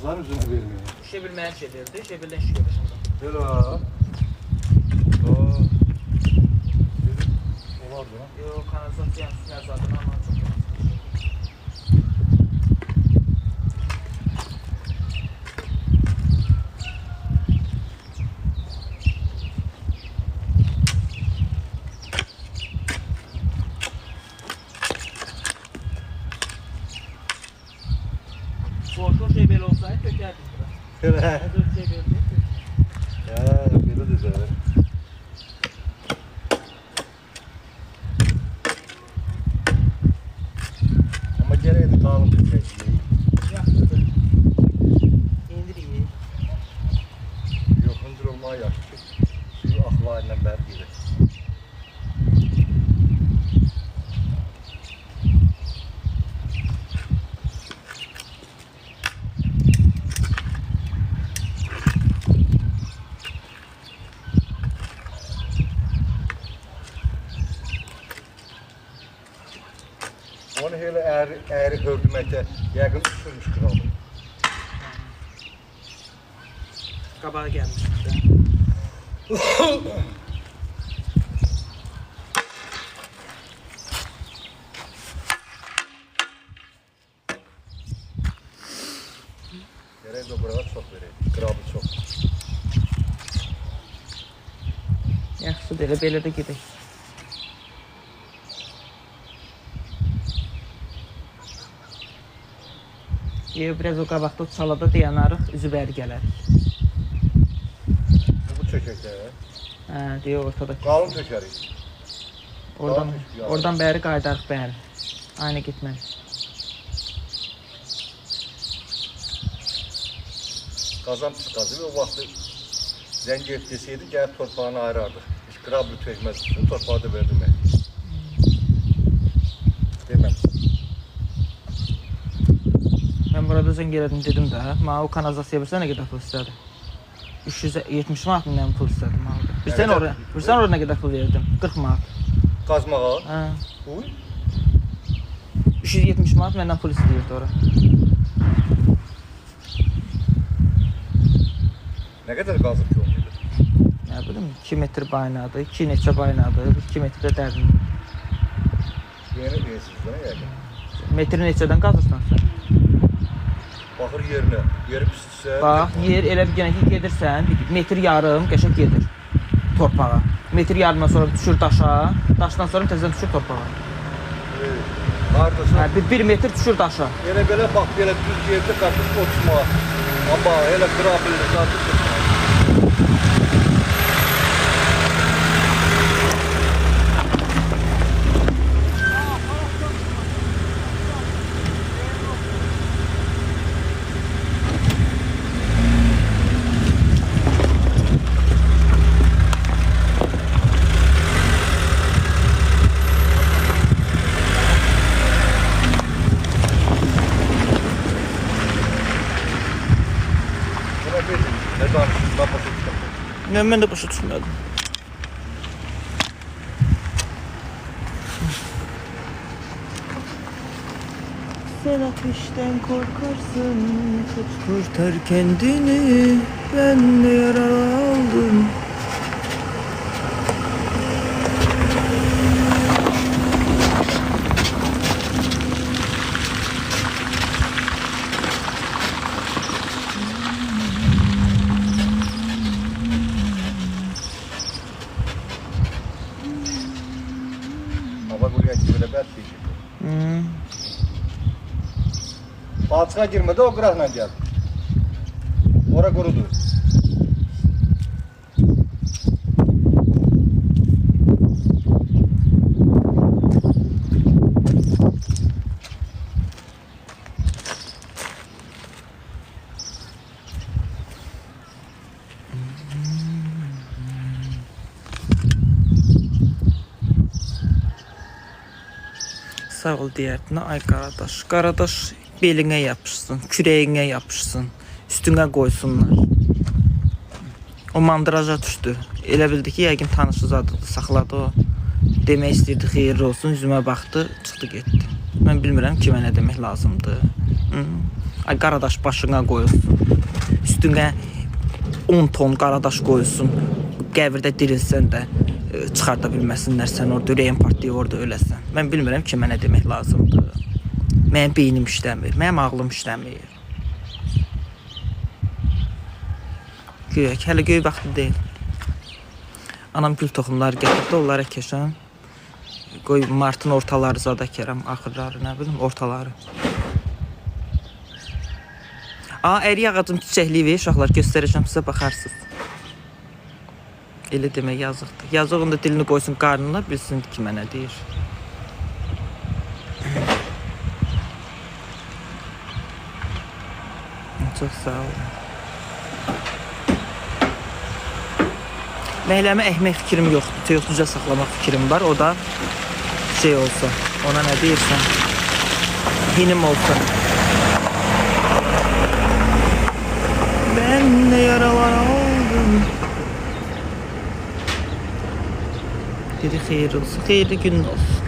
Kızlar üzerine vermiyor. Şebil mənə şey verdi, Şebildən şükür şimdi. Hela. Olardı lan. Yok, kanalizasyon üstüne zaten ama çok yanlış. Boşluq şey belə olsaydı tökərdik bura. Hela. Hazır şey verdi. Ya böyle de güzel. Ama gene de kalın bir şey. Yaxşıdır. İndir iyi. Yok hındır olmaya yaxşı. Suyu axlarla bərk gelir. Onu hele eğri hördüməkdə yəqin sürmüş kralı. Qabağa gəlmiş. Gerek de buralar çok vereyim. Kralı çok. Yaxşıdır, elə belə də gedək. Biraz o qabaqda çalada dayanarıq, üzü bəri gələrik. Bu çökəkdə. Hə, deyə ortadakı. Qalın çökərik. Oradan bəri qayıdarıq bəri. Aynı getmərik. Qazan pis qazı o vaxtı zəng etdiseydi gəlib torpağını ayırardıq. Hiç krablı tökməz. Bu torpağı da verdim mən. Deməm. Mən burada zəng elədim dedim də, mənə o kanalizasiya versə nə qədər pul istədi? 370 manat mı nə pul istədim aldı. Bilsən oraya nə qədər pul verdim? 40 manat. Qazmağa? Hə. Uy. 370 manat məndən pul istəyirdi ora. Nə qədər qazıb ki olmaydı? Nə bilim, 2 metr baynadı, 2 neçə baynadı, 2 metrdə dərin. Yeni versiz də yəqin. Metri neçədən qazırsan sən? Baxır yerinə, yeri pisdirsə... Bax, yer elə bir genə ki gedirsən, metr yarım qəşəng gedir torpağa. Metr yarımdan sonra düşür daşa, daşdan sonra təzədən düşür torpağa. Hardasa... Hə, 1 metr düşür daşa. Elə belə bax, belə düz yerdə qarpız 30 manat. Amma elə qrabilli qarpız 40 manat. Mən də başa düşmədim. Sen ateşten korkarsın, kurtar kendini, ben de yara aldım. Hava buraya böyle bərk deyəcək. Balçığa girmədə o qıraqla gəl. Ora qurudur. Sağ ol diyerdin, ay qaradaş. Qaradaş belinə yapışsın, kürəyinə yapışsın, üstünə qoysunlar. O mandraja düşdü. Elə bildi ki, yəqin tanışı zadıdır, saxladı o. Demək istəyirdi, xeyirli olsun, üzümə baxdı, çıxdı getdi. Mən bilmirəm kimə nə demək lazımdır. Ay qaradaş başına qoyulsun. Üstünə 10 ton qaradaş qoyulsun. Qəbirdə dirilsən də çıxarda bilməsinlər sən orada ürəyin partlayıb orada öləsən. Mən bilmirəm ki, mənə demək lazımdır. Mənim beynim işləmir, mənim ağlım işləmir. Göyək, hələ göy vaxtı deyil. Anam gül toxumları gətirdi, onlara keçəm. Qoy martın ortaları zada kərəm, axırları, nə bilim, ortaları. Ərik ağacım çiçəkliyi uşaqlar göstərəcəm sizə, baxarsınız. Elə demək yazıqdır. Yazığın da dilini qoysun qarnına, bilsin ki, mənə deyir. Çox sağ olun. Məhləmə əkmək fikrim yoxdur. Toyuqluca saxlamaq fikrim var. O da şey olsa, ona nə deyirsən, hinim olsa. Ben ne yaralar aldım. Dedi xeyir olsun, xeyirli gün olsun.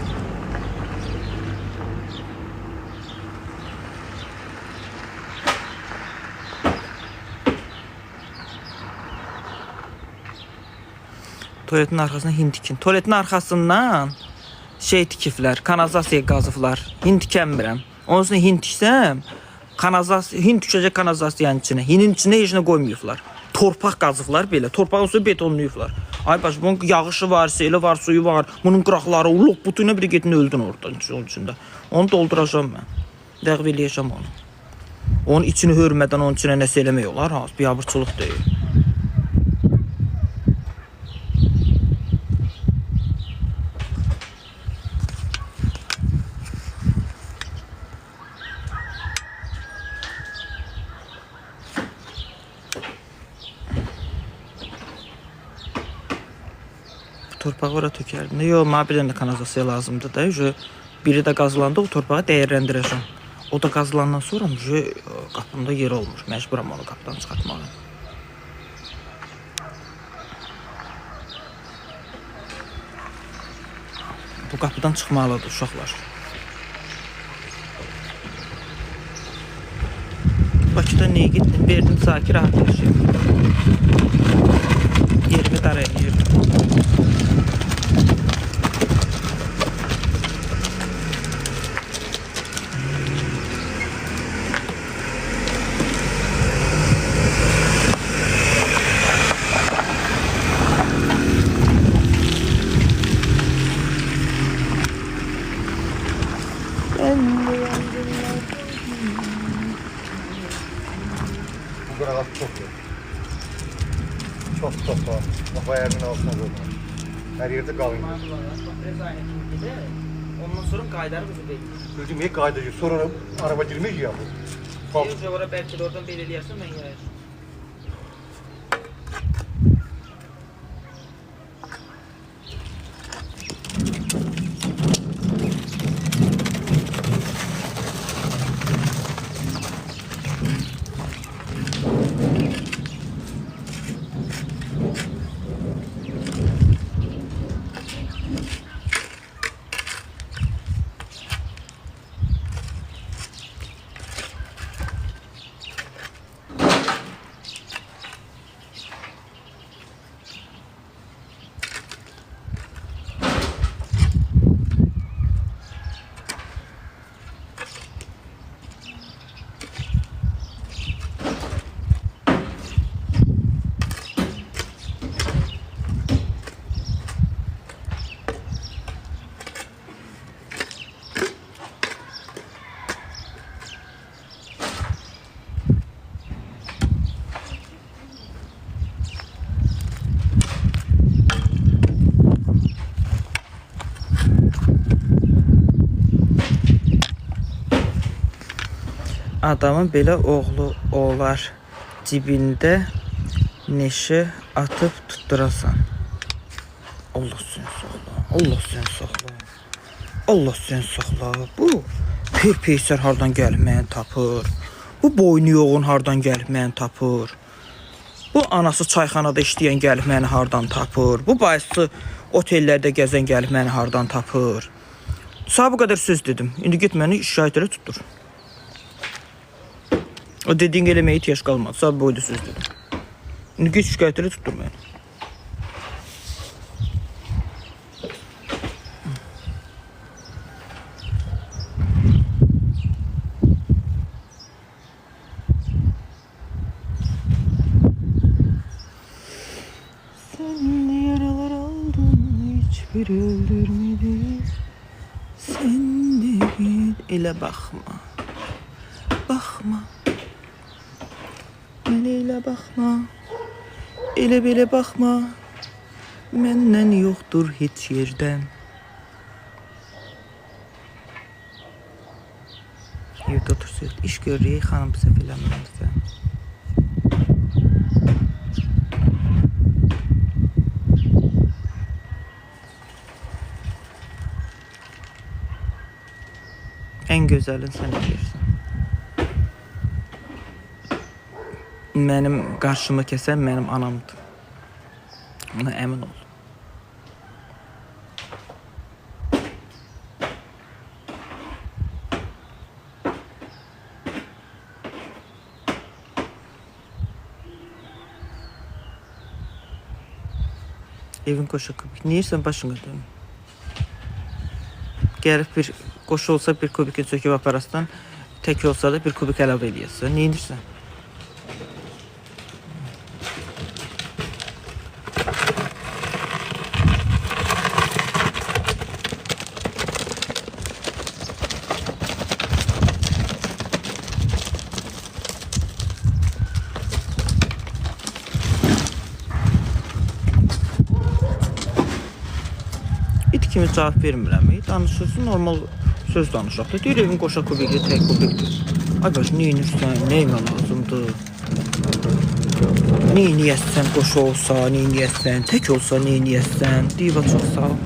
Tuvaletin arxasına hin tikin. Tuvaletin arxasından şey tikiflər, kanalizasiya qazıblar. Hin tikənmirəm. Onun üstüne hin tiksəm, hin düşəcək kanalizasiyanın içine. Hinin içine heç nə qoymayıblar. Torpaq qazıblar belə. Torpağın üstüne betonlayıblar. Ay baş, bunun yağışı var, seli var, suyu var. Bunun qıraqları, uluq butuyuna bir gedin öldün oradan içində. Onu dolduracağım mən. Ləğv eləyəcəm onu. Onun içini hörmədən onun içine nəsə eləmək olar. Ha, biabırçılıq deyil. Torpağı ora tökərdim. Yox, mənə bir dənə kanalizasiya lazımdır da. Biri də qazılanda o torpağı dəyərləndirəcəm. O da qazılandan sonra qapımda yer olmur. Məcburam onu qapıdan çıxartmağa. Bu qapıdan çıxmalıdır uşaqlar. Bakıda niyə getdim? Verdim sakir rahat yaşayım. Yerimi dar eləyirdim. Bu qırağat çox yox. Çox var. Bax, ayarının altına qoyulur. Hər yerdə qalın. Ondan sonra qaydarı bizi deyil. Özüm iyi qaydacı. Sonra araba girməyəcək ya bu. Deyir, ora bəlkə də oradan belə eləyərsən, mən yayacam. Adamın belə oğlu olar, cibində neşə atıb tutdurasan. Allah seni saxla, Allah seni saxla, Allah seni saxla. Bu peyser hardan gəlməyən tapır. Bu boynu yoğun hardan gəlməyən tapır. Bu anası çayxanada işləyən gəlməyəni hardan tapır. Bu bayısı otellərdə gəzən gəlməyəni hardan tapır. Sağ bu qədər söz dedim. İndi get məni şahidlərə tutdur. O dediğin elemeye ihtiyaç kalmadı. Sabah boyda söz dedim. Şimdi güç şikayetleri tutturmayın. Sen de yaralar aldın, hiçbir öldürmedi. Sen de git, ele bakma. Bakma. Elə baxma, elə belə baxma, məndən yoxdur heç yerdən. Evdə otursun, iş görürük, xanım səhv eləmirəmsə. Ən gözəlin sən eləyirsən. Mənim qarşımı kəsən mənim anamdır. Buna əmin ol. Evin qoşa kubik. Neyirsən başına dön? Gəlib bir qoşu olsa bir kubikin söküb aparasdan, tək olsa da bir kubik əlavə eləyəsən. Neyirsən? İt kimi cavab vermirəm. Danışırsın, normal söz danışaq da. Deyir evin qoşa kubikli, tək kubikli. Ay baş, neyinirsən, neyimə lazımdır? Neyniyəsən qoşa olsa, neyniyəsən, tək olsa neyniyəsən? Diva çox sağ ol.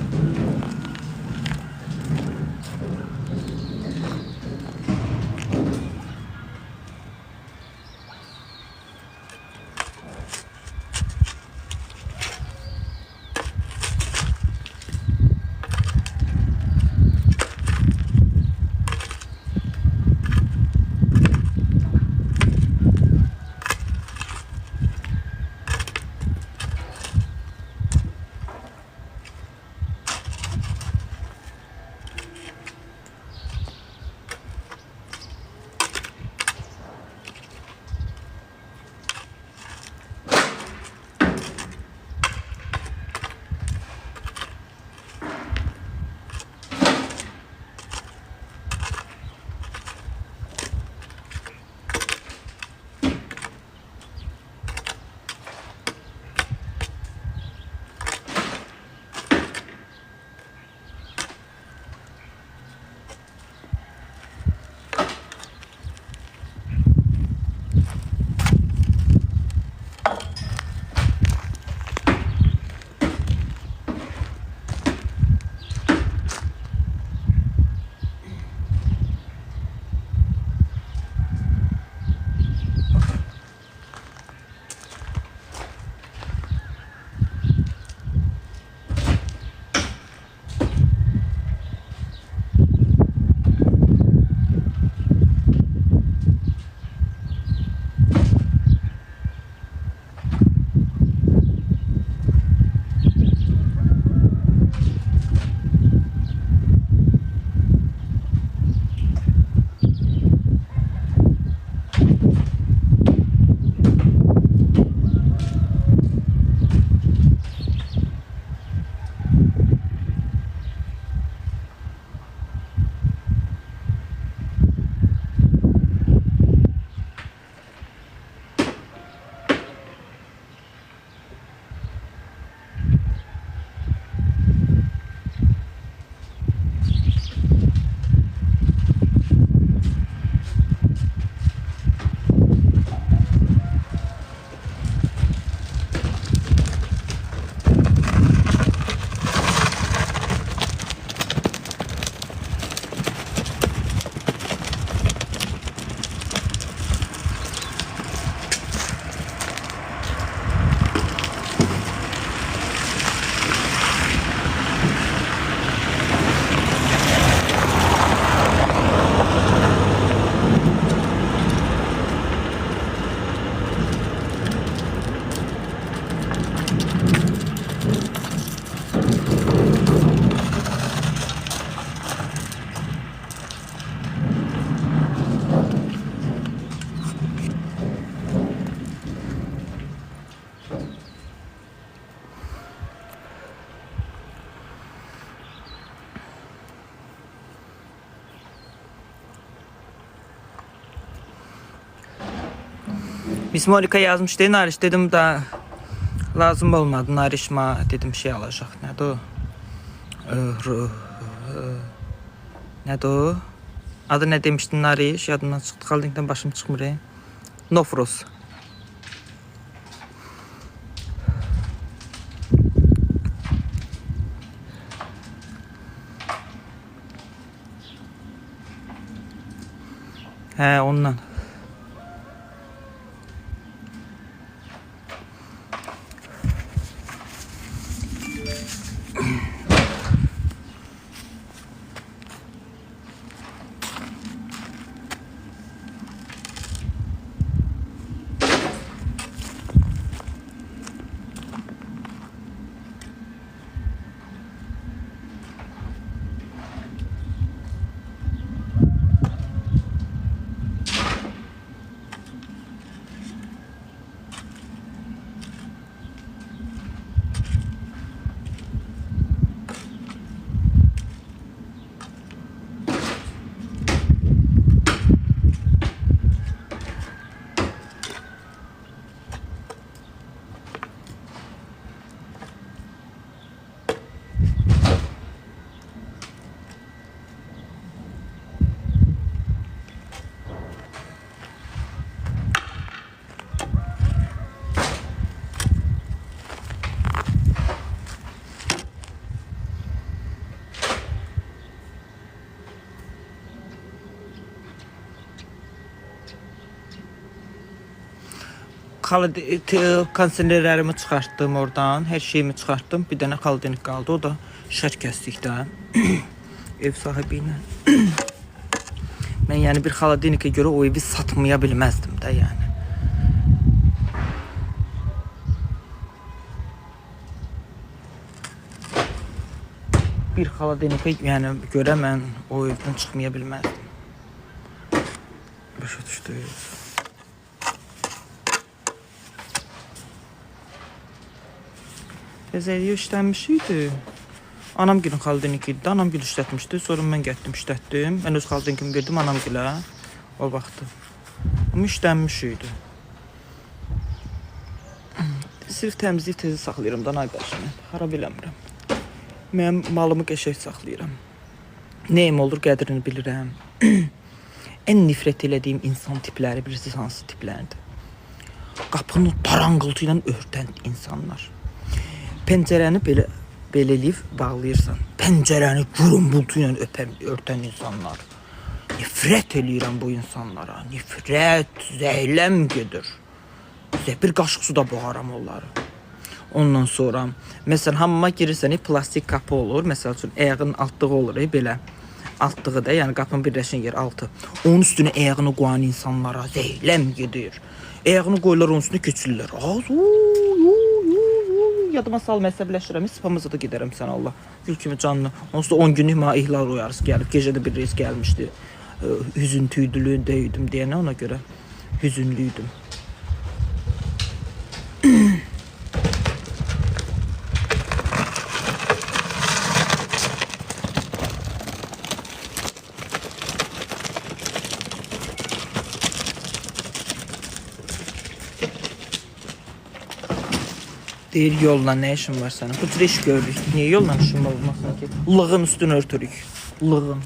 Miss Monica yazmışdı. Nariş dedim da lazım olmadı. Narişma dedim şey alacak. Nədir o? Nədir o? Adı nə demişdin Nariş? Yadımdan çıxdı. Xaldinkdən başım çıxmır. Nofros. Hə, ondan. Konserlerimi çıxartdım oradan, hər şeyimi çıxartdım. Bir dənə xaldinik qaldı, o da şərkəslikdə. Ev sahibi ilə. Mən yəni bir xaldinikə görə o evi satmaya bilməzdim də yəni. Bir xaldinikə yəni görə mən o evdən çıxmaya bilməzdim. Başa düşdü. Bezəliyə işlənmiş idi. Anam günün xaldinik idi. Anam gül işlətmişdi. Sonra mən getdim işlətdim. Mən öz xaldinikimi verdim anam gülə. O vaxtı. Amma işlənmiş idi. Sırf təmizlik tezi saxlayıram da nay qarşına. Xarab eləmirəm. Mən malımı qəşəng saxlayıram. Nəyim olur qədrini bilirəm. Ən nifrət elədiyim insan tipləri bilirsiniz hansı tiplərdir? Qapını taranqıltı ilə örtən insanlar. Pəncərəni belə eləyib bağlayırsan. Pəncərəni gurumbultu ilə örtən insanlar. Nifrət eləyirəm bu insanlara. Nifrət, zəhləm gedir. Bir qaşıq suda boğaram onları. Ondan sonra, məsələn, hamama girirsən, plastik qapı olur. Məsəl üçün, ayağın altlığı olur, belə. Altlığı da, yəni qapının birləşən yer altı. Onun üstünə ayağını qoyan insanlara zəhləm gedir. Ayağını qoyurlar, onun üstünə keçirlər. Yadıma sal, məsəbləşirəm, spamıza da gedərəm sən Allah. Gül kimi canlı. Onsuz da 10 günlük mənə ihlar uyarısı gəlib. Gecədə bir reis gəlmişdi. Hüzüntüydülüyündə idim deyənə ona görə hüzünlüydüm. Deyir yolla nə işin var sənin? Bu cür iş görürük. Niyə yolla işin olmasın ki? Lığın üstünü örtürük. Lığın.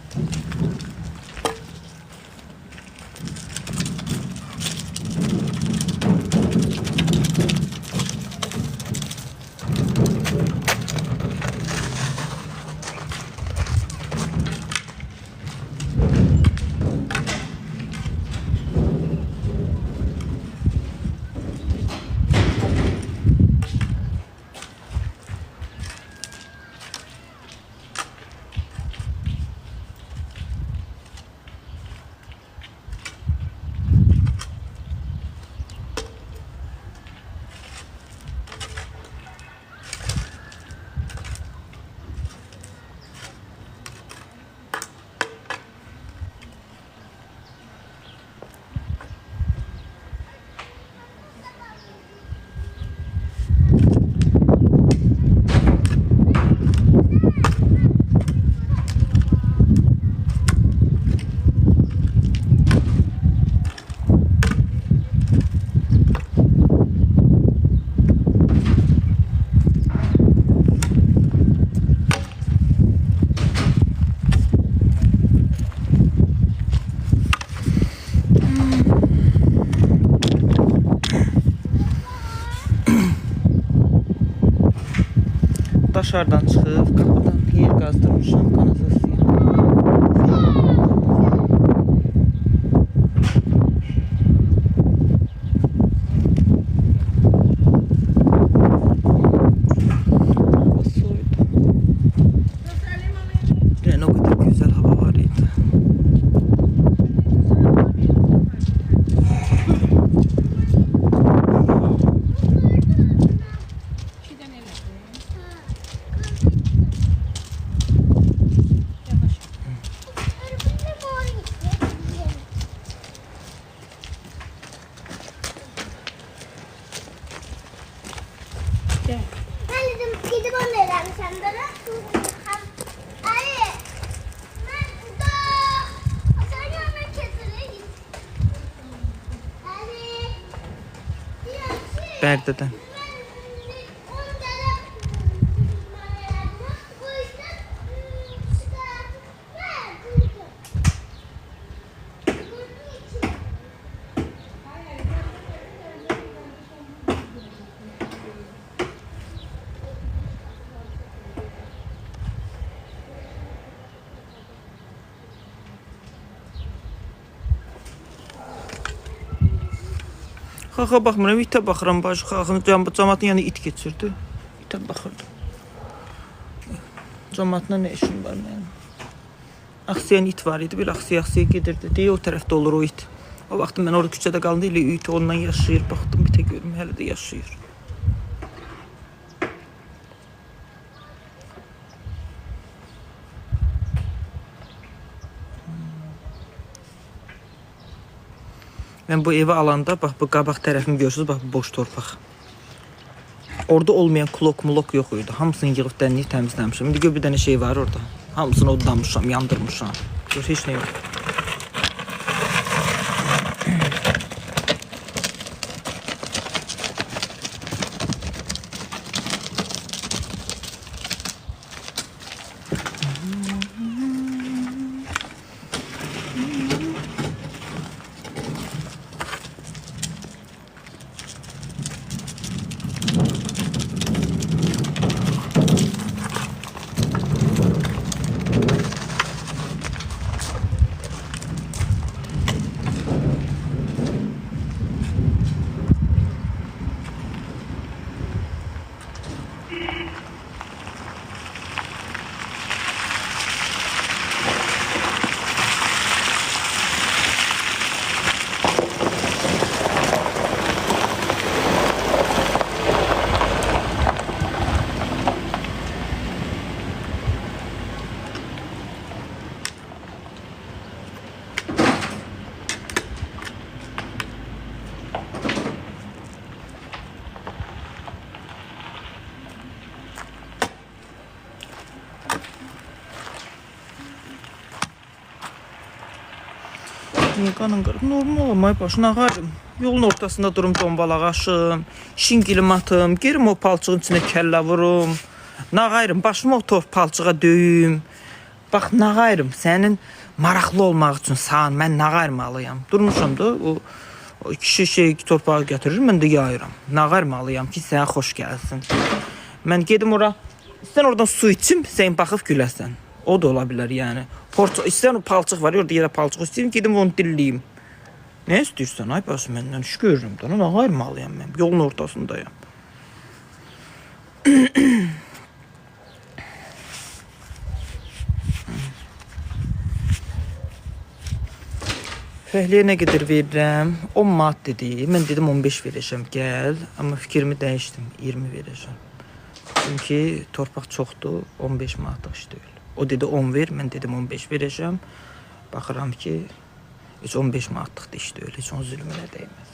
Qaşardan çıxıb, qapıdan yer qazdırmışam, kanalizasiya. Hava soyudu. Yani o kadar güzel hava var idi. Gidip onu eləmişəm də. Ali, mən burada aşağı yanına keçireyim. Ali, deyəm ki, Bərdədən. mən onu gələm mən elədim. Bu işdən çıxart. Mən qurdum. Qurdum içine. Xaxa baxmıram, itə baxıram, başı xaxın cəmatın yanı it keçirdi. İtə baxırdım. Cəmatla nə işim var mənim? Aksiyan it var idi, bir aksiya gedirdi deyə o tərəfdə olur o it. O vaxt mən orada küçədə qalanda elə it ondan yaşayır, baxdım bir tə görüm, hələ də yaşayır. Mən bu evi alanda, bax bu qabaq tərəfimi görürsünüz, bax bu boş torpaq. Orada olmayan klok yox idi. Hamısını yığıb dənliyib təmizləmişəm. İndi gör bir dənə şey var orada. Hamısını odlamışam, yandırmışam. Gör heç nə yox. Niye qanın qırıb? Normal olmay başına ağarım. Yolun ortasında durum dombalağaşım, şingilim atım, gerim o palçığın içine kəllə vurum. Nağayrım, başımı o palçığa döyüm. Bax, nağayrım, sənin maraqlı olmaq üçün sağın, mən nağayrmalıyam. Durmuşam da, o kişi şey torpağı gətirir, mən də yayıram. Nağayrmalıyam ki, sənə xoş gəlsin. Mən gedim ora, sən oradan su içim, sən baxıb güləsən. O da ola bilər, yəni. İstəyən o palçıq var, orada yerə palçıq istəyim, gedim onu dilliyim. Nə istəyirsən, ay başı məndən iş görürüm də, ona ayırmalıyam mən, yolun ortasındayım. Fəhliyə nə qədər verirəm? 10 manat dedi, mən dedim 15 verəcəm, gəl. Amma fikrimi dəyişdim, 20 verəcəm. Çünki torpaq çoxdur, 15 manatlıq iş deyil. O dedi 10 ver, mən dedim 15 verəcəm. Baxıram ki, heç 15 manatlıq da iş deyil, heç onun zülmünə dəyməz.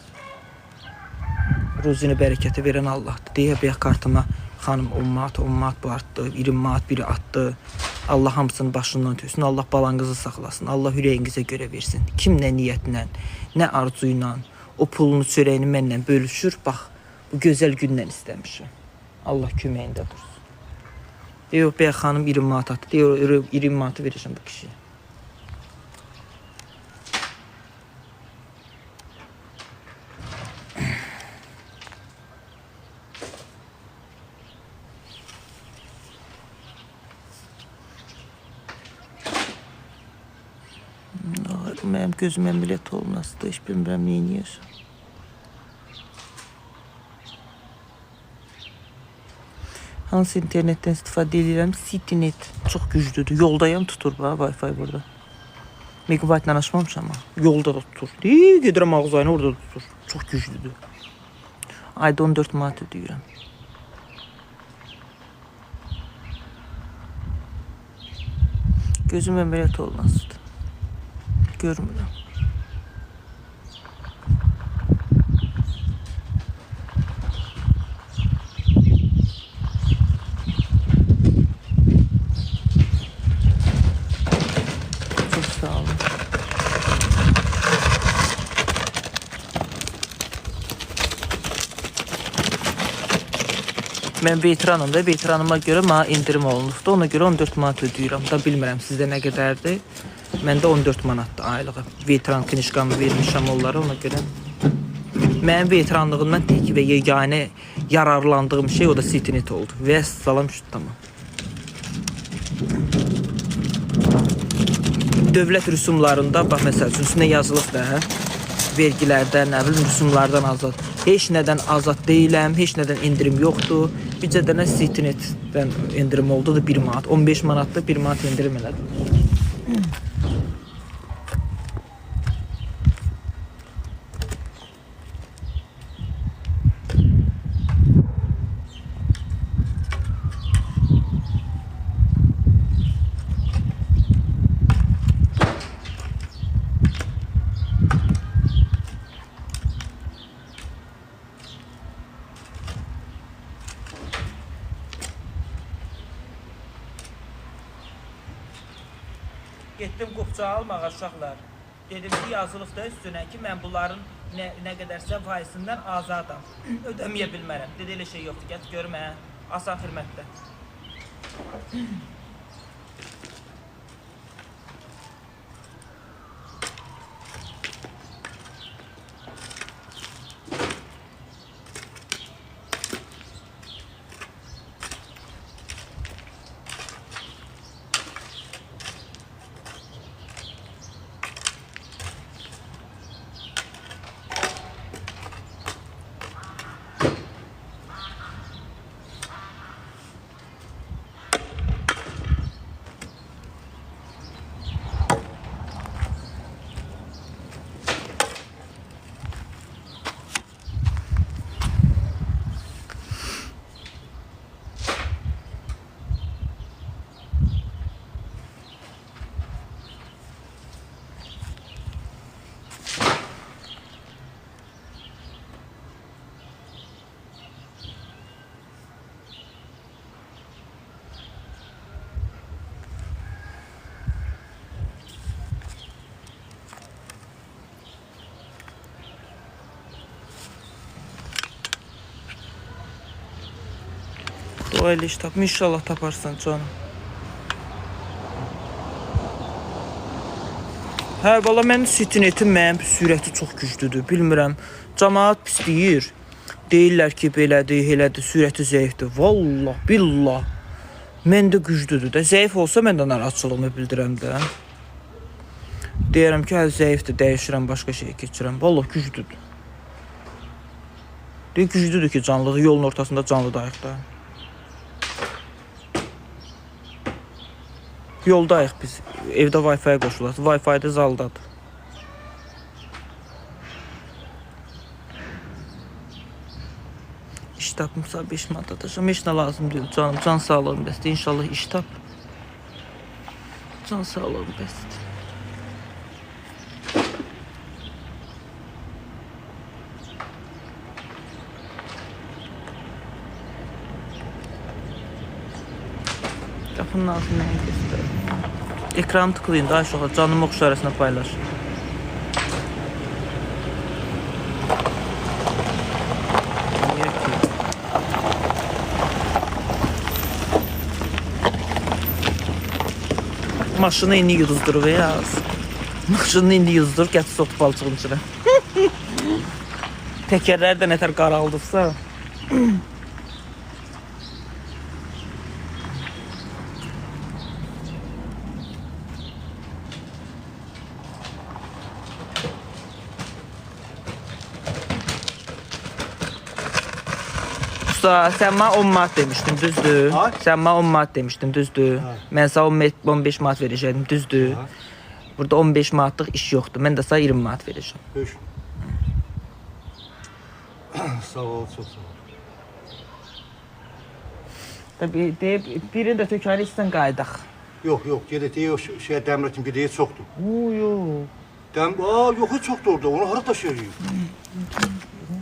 Ruzini bərəkəti verən Allahdır. Deyə bir kartıma xanım 10 manat bu artdı, 20 manat biri atdı. Allah hamısının başından töksün, Allah balanızı saxlasın, Allah ürəyinizə görə versin. Kim nə niyyətlə, nə arzu ilə o pulunu, çörəyini mənlə bölüşür, bax, bu gözəl gündən istəmişim. Allah köməyində dursun. Deyir, bəyə xanım 20 manat atdı, deyir, 20 manatı verəcəm bu kişiyə. Mənim gözüm əməliyyat olunasıdır. Heç bilmirəm nə edir. Hansı internetdən istifadə edirəm? Citynet çox güclüdür. Yoldayam tutur Wi-Fi burada. Megabaytla açmamışam amma. Yolda da tutur. Gedirəm ağzayına orada tutur. Çox güclüdür. Ayda 14 manat ödəyirəm. Gözüm əməliyyat olunasıdır. Görmürəm. Çok sağ olun. Mən veteranım da, veteranıma görə mənə indirim olunubdur. Ona görə 14 manat ödəyirəm. Da bilmirəm sizdə nə qədərdir. Məndə 14 manatdır aylığı. Veteran knişkamı vermişəm onlara, ona görə. Mənim veteranlığımdan tək və yeganə yararlandığım şey o da Citynet oldu. Və salam şut tamam. Dövlət rüsumlarında, bax məsəl üçün üstünə yazılıb da, vergilərdən, nə bilim, rüsumlardan azad. Heç nədən azad deyiləm, heç nədən indirim yoxdur. Bircə dənə Citynetdən indirim oldu da 1 manat. 15 manatda 1 manat indirim elədim. Getdim qopça almağa uşaqlar. Dedim ki, yazılıb da üstünə ki, mən bunların nə qədərsə faizsindən azadam. Ödəməyə bilmərəm. Dedi, elə şey yoxdur, get görmə. Asan xidmətdə. Dua elə iş tapma, inşallah taparsan canım. Hə, valla mənim Citynetin mənim sürəti çox güclüdür, bilmirəm. Cəmaət pis deyir. Deyirlər ki, belədir, elədir, sürəti zəifdir. Valla, billah. Məndə güclüdür də. Zəif olsa mən də narahatçılığımı bildirəm də. Deyirəm ki, hə, zəifdir, dəyişirəm, başqa şeyə keçirəm. Valla güclüdür. Deyir, güclüdür ki, canlıdır, yolun ortasında canlıdayıq da. Yoldayıq biz. Evdə Wi-Fi qoşulur. Wi-Fi-də zaldadır. İş tapımsa 5 manat atacağım. Heç nə lazım deyil canım. Can sağlığım bəsdir. İnşallah iş tap. Can sağlığım bəsdir. Qapının altından göstərim. Ekranı tıklayın da aşağı. Canım oxşu arasında paylaş. Maşını indi yuduzdurur və yaz. Maşını indi yuduzdurur, gətir sotu palçığın içine. Təkərlər də nətər qaraldıqsa. Usta, sen bana 10 manat demiştin, düzdür? Ha? Sen bana 10 manat demiştin, düzdür? Ha. Ben sana 15 manat vereceğim, düzdür? Ha. Burada 15 manatlıq iş yoxdur. Mən də sana 20 manat verəcəm. Hoş. Sağ ol, çok sağ ol. Tabii, birini də tökəli istən qaydaq. Yok yok, gedetiği o şey demretin gideyi çoktu. Yox. Yok hiç çoktu orada, onu hara taşıyacağım.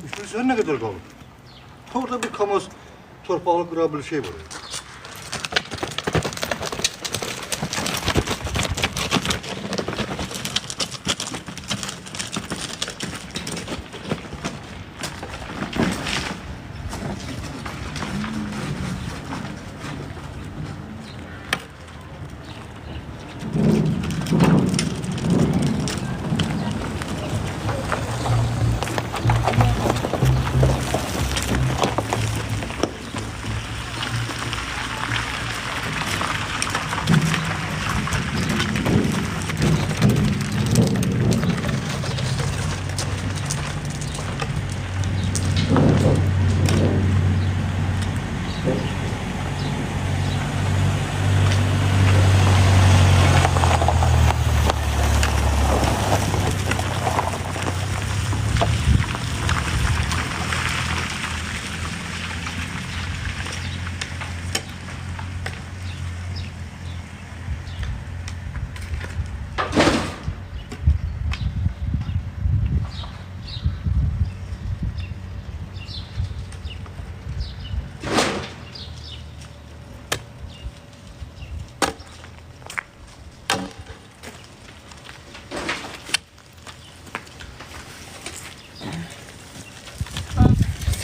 Üstüne sen ne kadar kalır? Orada bir kamaz torpağını kırabilir şey var.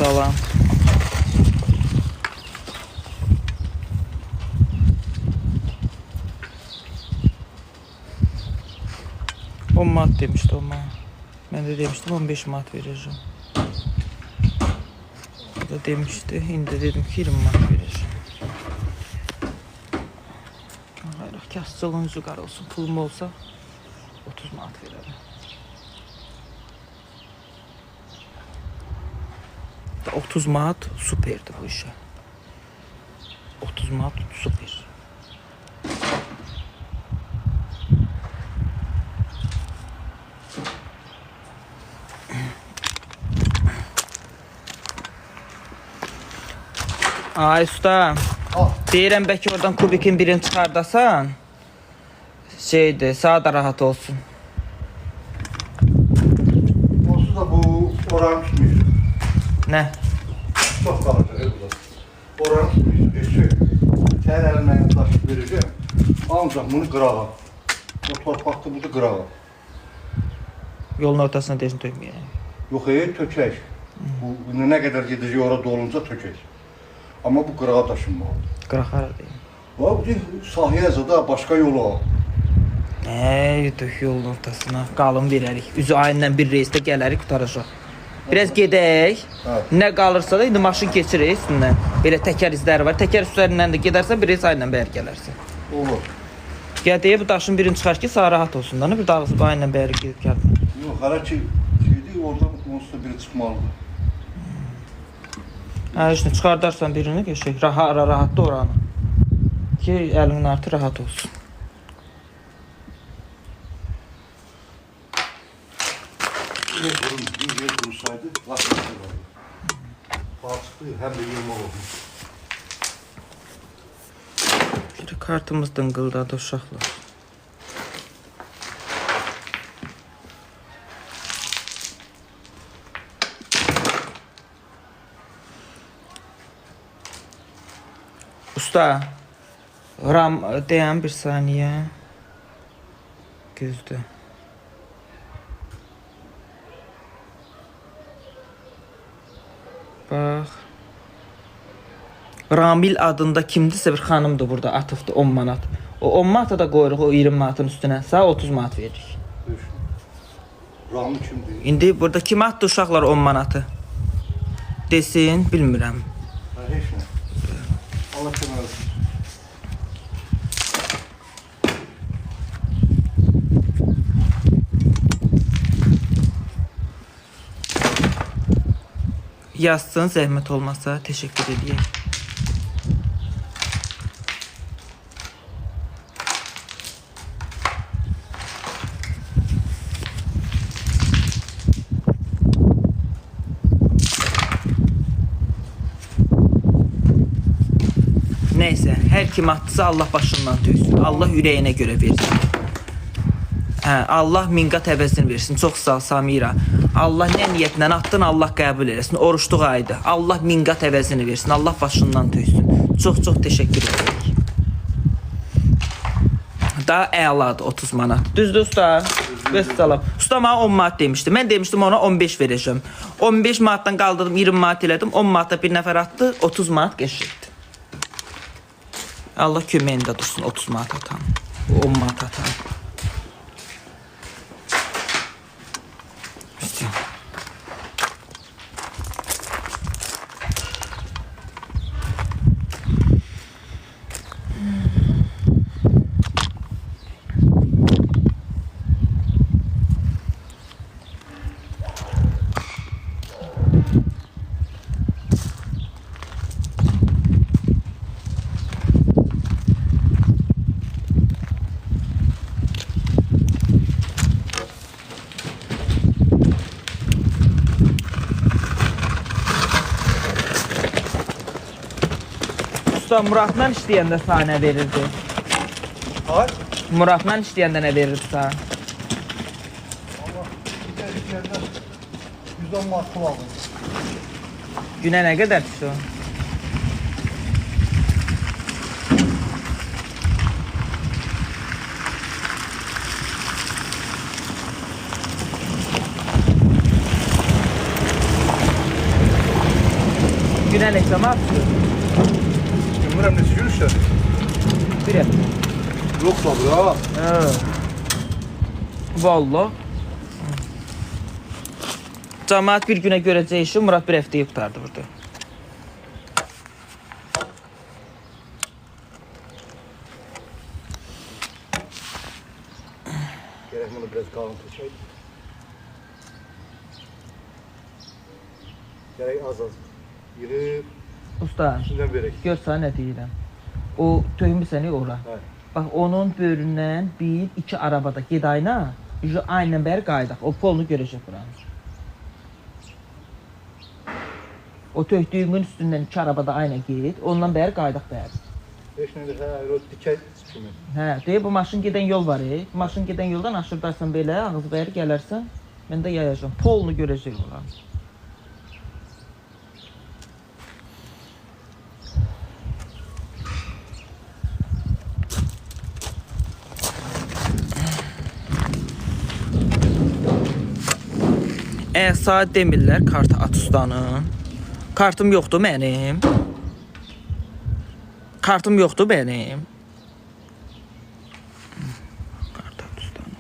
Salam. On manat demişdi o bana. Mən də demişdim 15 manat verəcəm. O da demişdi, indi dedim ki 20 manat verəcəm. Hayır, kasçılığın üzü qara olsun, pulum olsa 30 manat verərəm. 30 manat superdi bu işe. 30 manat super. Ay usta, deyirəm bəlkə oradan kubikin birini çıxardasan. Şeydir, sağ da rahat olsun. Olsun da bu oran tutmuyor. Ne? Çok kalacak el burada. Oran tutmuyor. Eşek. Sen elimden taşıp vereceğim. Ancak bunu kırağım. O torpakta bunu kırağım. Yolun ortasına desin tökməyək. Yok tökek. Bu ne kadar gideceği orada dolunca tökek. Ama bu kırağa taşınmalı. Qıraq haradayım. Bu sahaya da başka yolu o. Ey, dök yolun ortasına. Qalın verərik. Üzü ayından bir reisdə gələrik, qutaracaq. Biraz gedək. Evet. Nə qalırsa da indi maşın keçirik üstündən. Belə təkər izləri var. Təkər üstlərindən də gedərsən, bir reis ayından bəyər gələrsən. Olur. Gəl bu daşın birini çıxar ki, sağ rahat olsun da. Bir dağısı bu ayından bəyər gedib gəlmə. Yok hala şeydi oradan onsuz da biri çıkmalıdır. Hə, işte çıxardarsan birini geçək. Rahat da oranı. Ki əlinin artı rahat olsun. Bir yer kursaydı lastik vardı. Falçıklı hem de yırma olmuş. Bir kartımız dıngıldadı uşaqlar. Usta, RAM dayan bir saniye. Gözde. Bax. Ramil adında kimdisə bir xanımdır burada atıbdı 10 manat. O 10 manata da qoyuruq o 20 manatın üstünə. Sağ 30 manat veririk. Rahmi kimdi? İndi burada kim atdı uşaqlar 10 manatı? Desin, bilmirəm. Ha, heç nə. Allah kömək olsun. Yazsın, zəhmət olmasa təşəkkür edeyim. Neyse, hər kim atdısa Allah başından tüysün. Allah ürəyinə görə versin. Hə, Allah minqat əvəzini versin. Çox sağ ol Samira. Allah nə niyyətlə atdın, Allah qəbul eləsin. Oruçluq aydı. Allah minqat əvəzini versin. Allah başından tüysün. Çox-çox təşəkkür edirik. Daha əladır 30 manat. Düzdür usta? Vəssalam. Usta mənə 10 manat demişdi. Mən demişdim ona 15 verəcəm. 15 manatdan qaldırdım, 20 manat elədim. 10 manata bir nəfər atdı, 30 manat geçirdi. Allah köməyində dursun 30 manat atan. 10 manat atan. Usta Muratla işləyəndə sənə nə verirdi? Ay. Muratla işləyəndə nə verirdi sənə? Allah bir yerdə 110 manat pul aldım. Günə nə qədər düşür? Günə neçə manat düşür? Bilmirəm neçə gün işlədi. Bir ev. Yox tabii ha. Vallahi. Cəmaət bir günə görəcək işi Murat bir həftəyə qutardı burada. Gerek bunu biraz qalın tutayım. Gerek az. Yürü. Usta, Şimdiden verək. gör sənə nə deyirəm. O töhümü səni ora. Hə. Bax, onun böyründən bir, iki arabada gedayına, aynen bəri qaydaq. O polunu görəcək buranın. O töhdüyümün üstündən iki arabada aynə ged, ondan bəri qaydaq bəri. Heç nədir, hə, o dikey kimi. Hə, deyə bu maşın gedən yol var, maşın gedən yoldan aşırdarsan belə, ağzı bəri gələrsən, mən də yayacağım. Polunu görəcək buranın. Saat demirlər kartı at ustanın. Kartım yoxdur mənim. Kartım yoxdur mənim. Kartı at ustanın.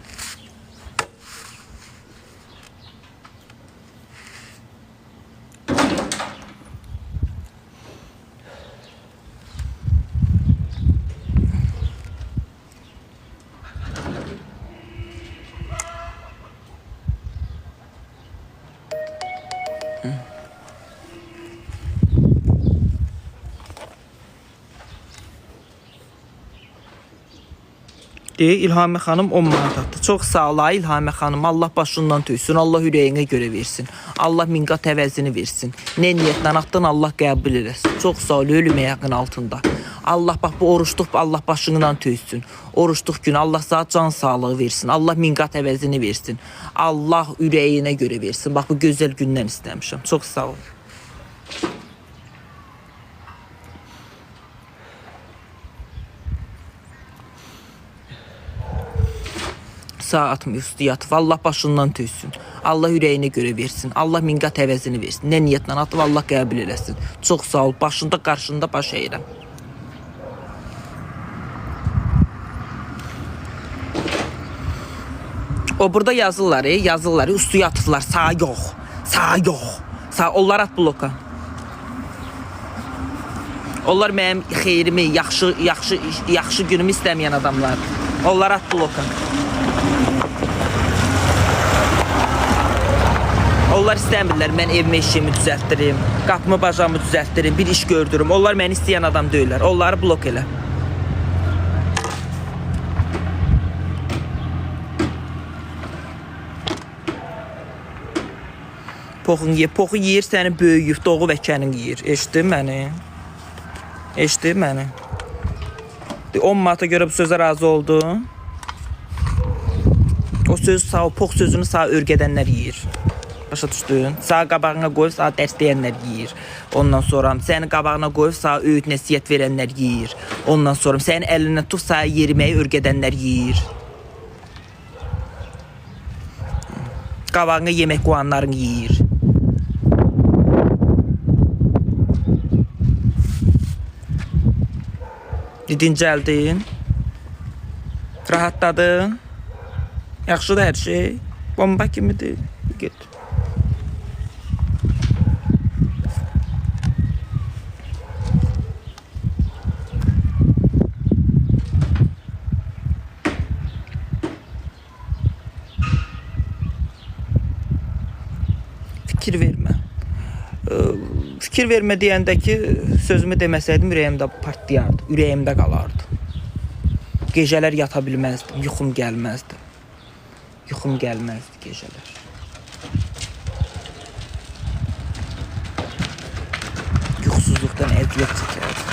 İlhamə xanım 10 manat atdı. Çox sağ ol İlhamə xanım. Allah başından tüysün. Allah ürəyinə görə versin. Allah minqat əvəzini versin. Nə niyyətlə atdın Allah qəbul eləsin. Çox sağ ol ölüm ayağın altında. Allah bax bu oruçluq Allah başından tüysün. Oruçluq günü Allah sağ can sağlığı versin. Allah minqat əvəzini versin. Allah ürəyinə görə versin. Bax bu gözəl gündən istəmişəm. Çox sağ ol. Saat mı üstü yatıb, Allah başından tüysün. Allah ürəyinə görə versin. Allah minqat əvəzini versin. Nə niyyətlə atıb Allah qəbul eləsin. Çox sağ ol. Başında, qarşında baş əyirəm. O burada yazırlar, üstü yatıblar. Sağ yox. Sağ yox. Sağ onlar at bloka. Onlar mənim xeyrimi, yaxşı günümü istəməyən adamlar. Onlar at bloka. Onlar istəmirlər mən evimi eşiyimi düzəltdirim, qapımı bacamı düzəltdirim, bir iş gördürüm. Onlar məni istəyən adam deyirlər. Onları blok elə. Poxu yeyir səni böyüyüb, doğu və kənin yeyir. Eşitdin məni? Eşitdin məni? 10 manata görə bu sözə razı oldun. O söz sağ, pox sözünü sağ örgədənlər yeyir. Başa düşdün? Sağ qabağına qoyub sağ dərs deyənlər yeyir. Ondan sonra səni qabağına qoyub sağ öğüt nəsihət verənlər yeyir. Ondan sonra sənin əlindən tut sağ yeriməyi örgədənlər yeyir. Qabağına yemək qoyanların yeyir. Dincəldin. Rahatladın. Yaxşıdır hər şey. Bomba kimidir. Get. Fikir vermə. Fikir vermə deyəndə ki, sözümü deməsəydim ürəyimdə partlayardı, ürəyimdə qalardı. Gecələr yata bilməzdim, yuxum gəlməzdi. Yuxum gəlməzdi gecələr. Yuxusuzluqdan əziyyət çəkərdim.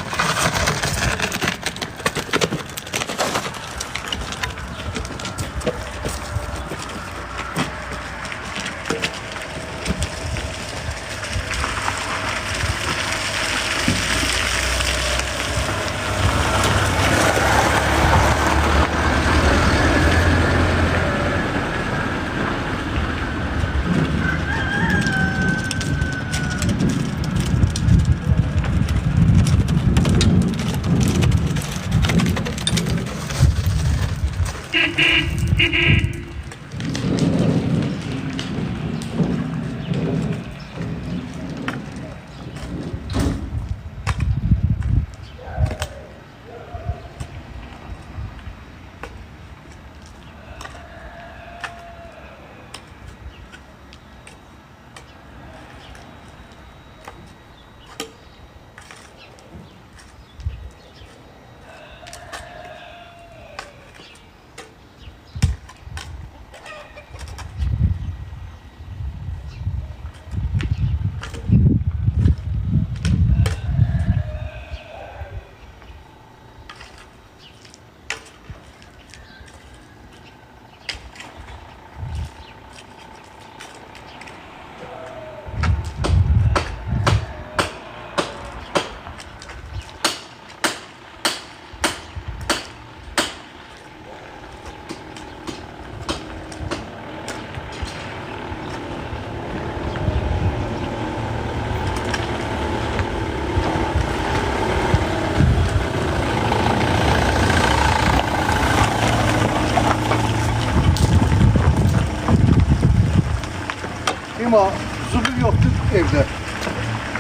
Ama zubul yoktu evde.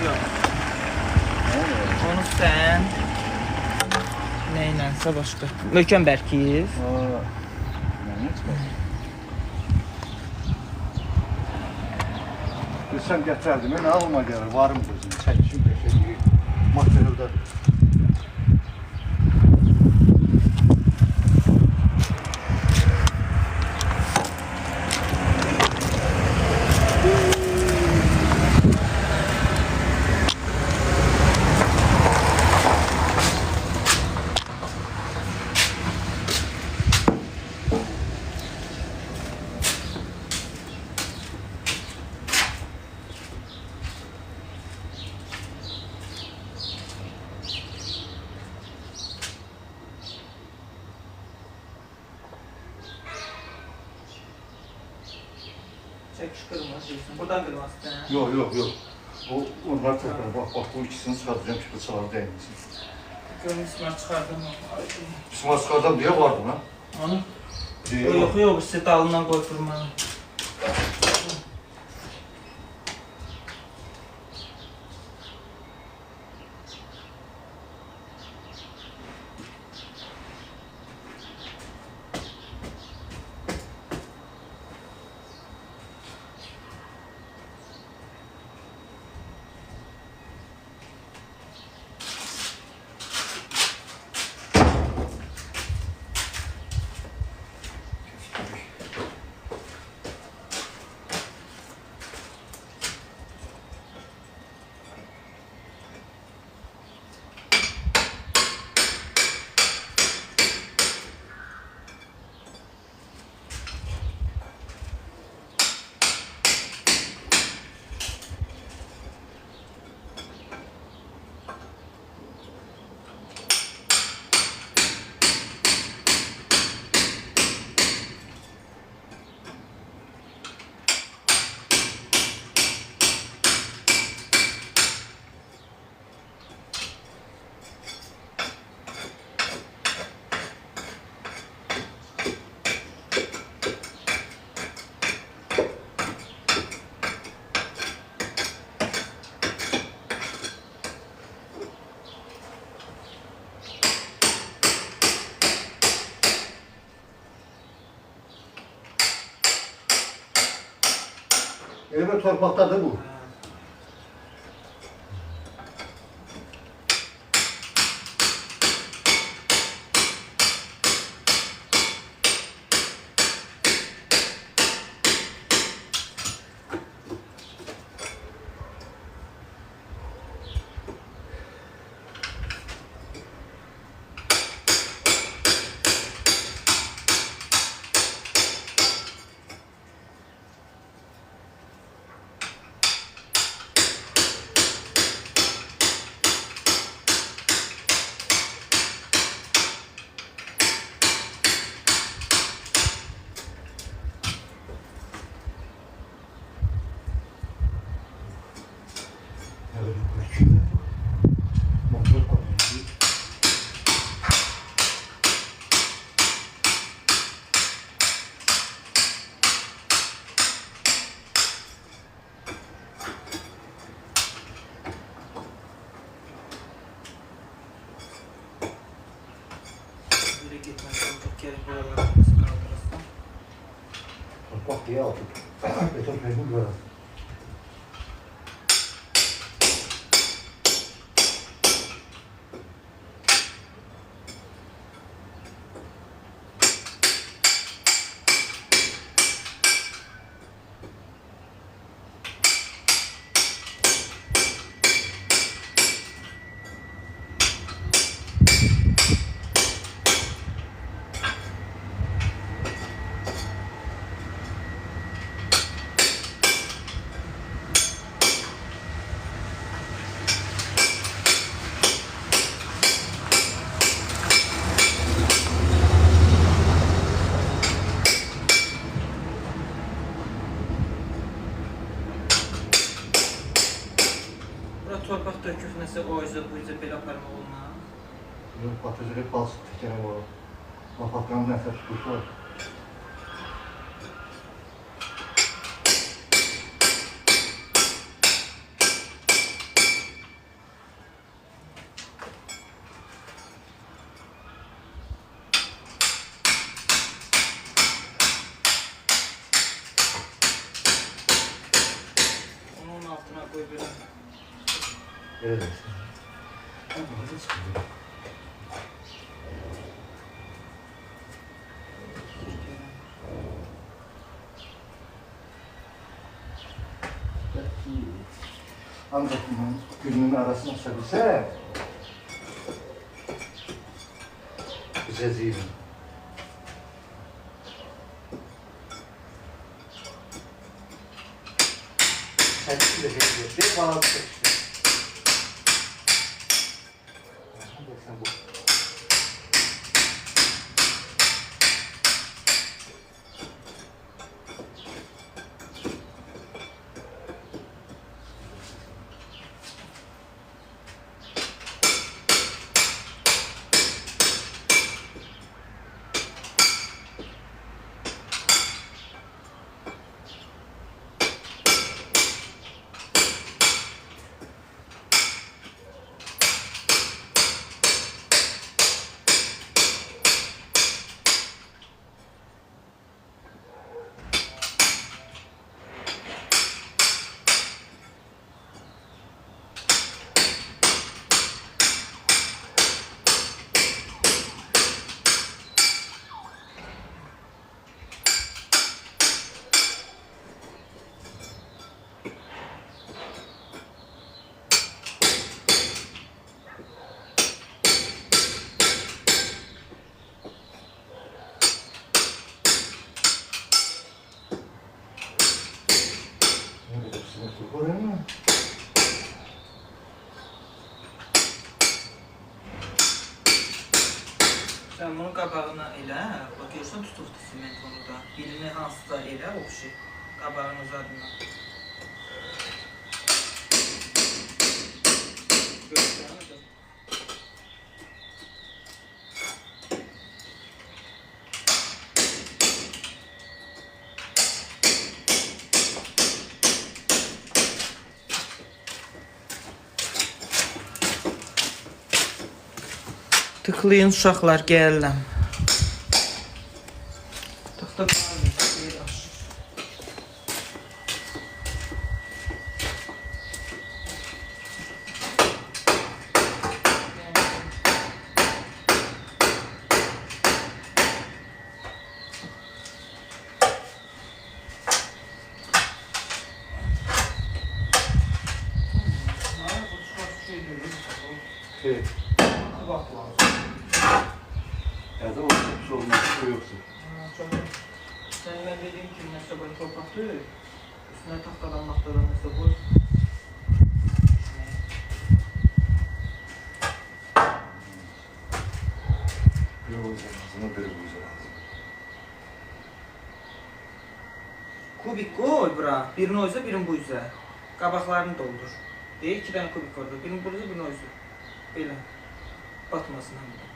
Yok. Onu sen neylənsə başqa. Möhkəm bərkiyir. Sen getirdin, ne alma gelir, var mı kızım? Çekişim peşeyi, materyalda. Çekiş kırmaz diyorsun. Buradan kırmaz sen. Yok. Onlar tekrar bak bu ikisini çıkartacağım, şimdi sağ değmesin. Görün İsmail çıkardım. İsmail çıkardım diye vardı lan. Onu? Diye Yok, size dalından koy fırmanı. Elə bir torpaqdadır bu. Böyle gitmezsen çok gerek buraları nasıl kaldırırsın? Torpaq diye aldım. Beton peynir var. Bura torpaq döküb nəsə o yüzden bu yüzden belə aparmaq olmaz. Yok, patlıcı balsı tekene var. Papatkanın nefes tutuşu var. Onun altına koy belə. Öyle dersin. Ama hızlı çıkıyor. Belki ancak günün arasına sabilse bize zihnim. Sen de bekliyor. Bir bağlı çekiştir. Sen bu. Oraya mı? Sen bunun qabağına elə, bax görsən tutubdu sement onu da. Birini hansısa elə oxşu qabağının zadından. Görsən hocam. Tıklayın uşaqlar, gəlirəm. Taxta qalmayın, xeyr aşır. Şey, Bak lazım. ya da o çok olmaz, o yoksa. Sen ben dediğim ki mesela böyle topraktı. Üstüne tahtadan mesela koy. Bir olacak, sana biri bulacak. Kubik koy bura. Birini oysa birini buysa. Qabaqlarını doldur. Deyək 2 dənə kubik orada. Birini buysa birini oysa. Belə. Batmasın hamıda.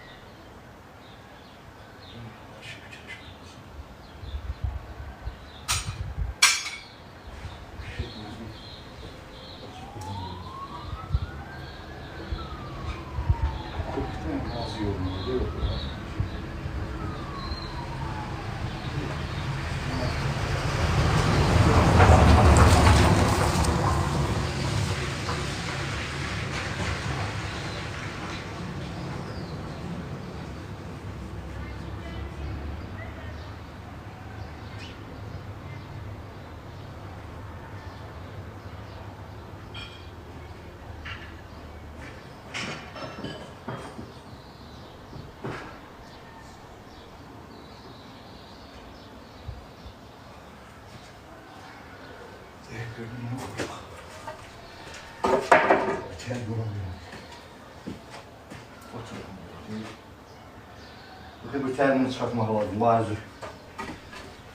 Bakın bu terimini çıkartmak lazım, mazur.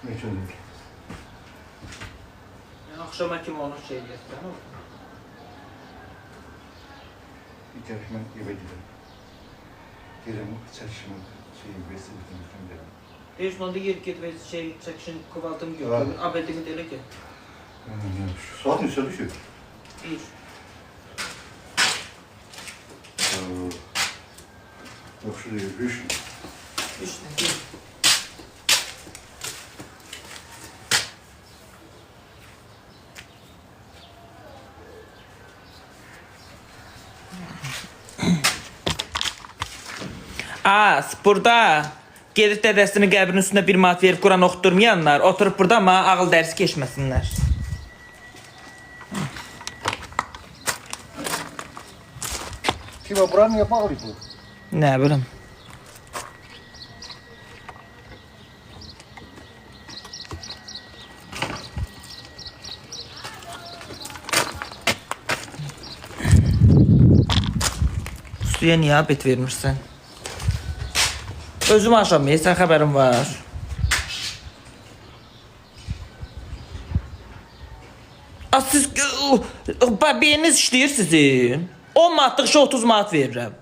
Ne için değil? Yəni axşama kimi onu şey edəsən o. Bir kere ben eve gidelim. Gidelim, çekişimi, şeyi, besini bitirmiştim dedim. Deyirsən onda yer get və şey çəkişin kıvaltını götür. Abedini də elə get. Şu saat mı söyledi ki? Bir. Yok şuraya, üç. İşte bir. Burada gedib dədəsinin qəbrinin üstünə 1 manat verib Quran oxuturmayanlar oturub burada amma ağıl dərsi keçməsinlər. Kim o buranın niye bağlı bu? Nə bilim. Suya niyə abet vermirsən? Özüm aşamayı, sən xəbərin var. Siz beyniniz işləyir sizin. 10 manatlıq işə 30 manat verirəm.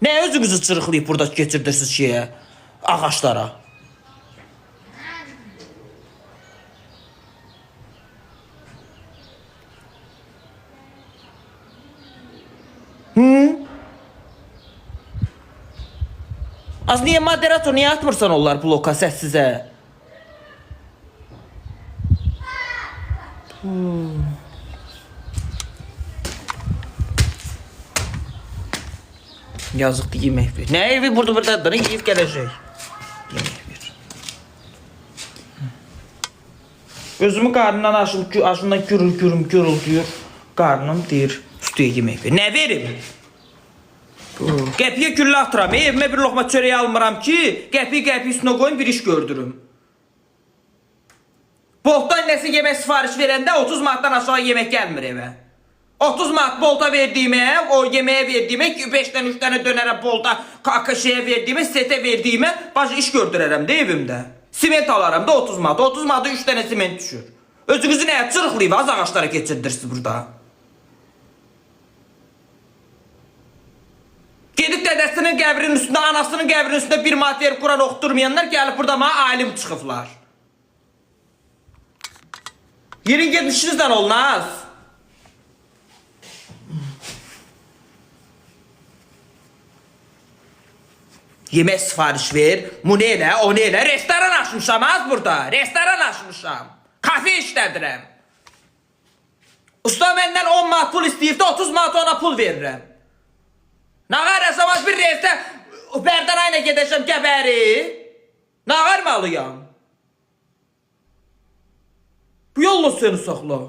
Nə özünüzü çırıqlayıb burada keçirdirsiniz şeyə, ağaçlara? Az niyə moderator, niyə atmırsan onlar bloka səssizə? Yazıqdır, yemək ver. Nə evi buradadır, yiyib gələcək. Yemək ver. Gözümü qarnından aşından gürüldüyür. Qarnım deyir, üstüyə yemək ver. Nə verim? Qəpiyə güllə atıram, evimə bir loxma çörəyi almıram ki, qəpiyi üstünə qoyun, bir iş gördürüm. Boltdan nəsə yemək sifariş verəndə 30 manatdan aşağı yemək gəlmir evə. 30 manat bolta verdiyimə, o yeməyə verdiyimə, 5-dən 3 dənə dönərəm bolta, şeyə verdiyimə, setə verdiyimə, başqa iş gördürərəm də evimdə. Siment alaram da 30 manat, 30 manata 3 dənə siment düşür. Özünüzü nəyə çırıqlayıb, az ağaçlara keçirdirsiniz burada. Gedib dədəsinin qəbrinin üstündə, anasının qəbrinin üstündə 1 manat verib Quran oxuturmayanlar gəlib burada mənə alim çıxıblar. Yerin getmişinizdən olun az. Yemək sifariş ver, bunu elə, onu elə. Restoran açmışam az burada, restoran açmışam. Kafe işlədirəm. Usta məndən 10 manat pul istəyirdi, 30 manat ona pul verirəm. Nağar əsamaz bir reisdə Bərdən ayına gedəcəm gəbəri. Nağar malıyam. Bu yolla seni saxla.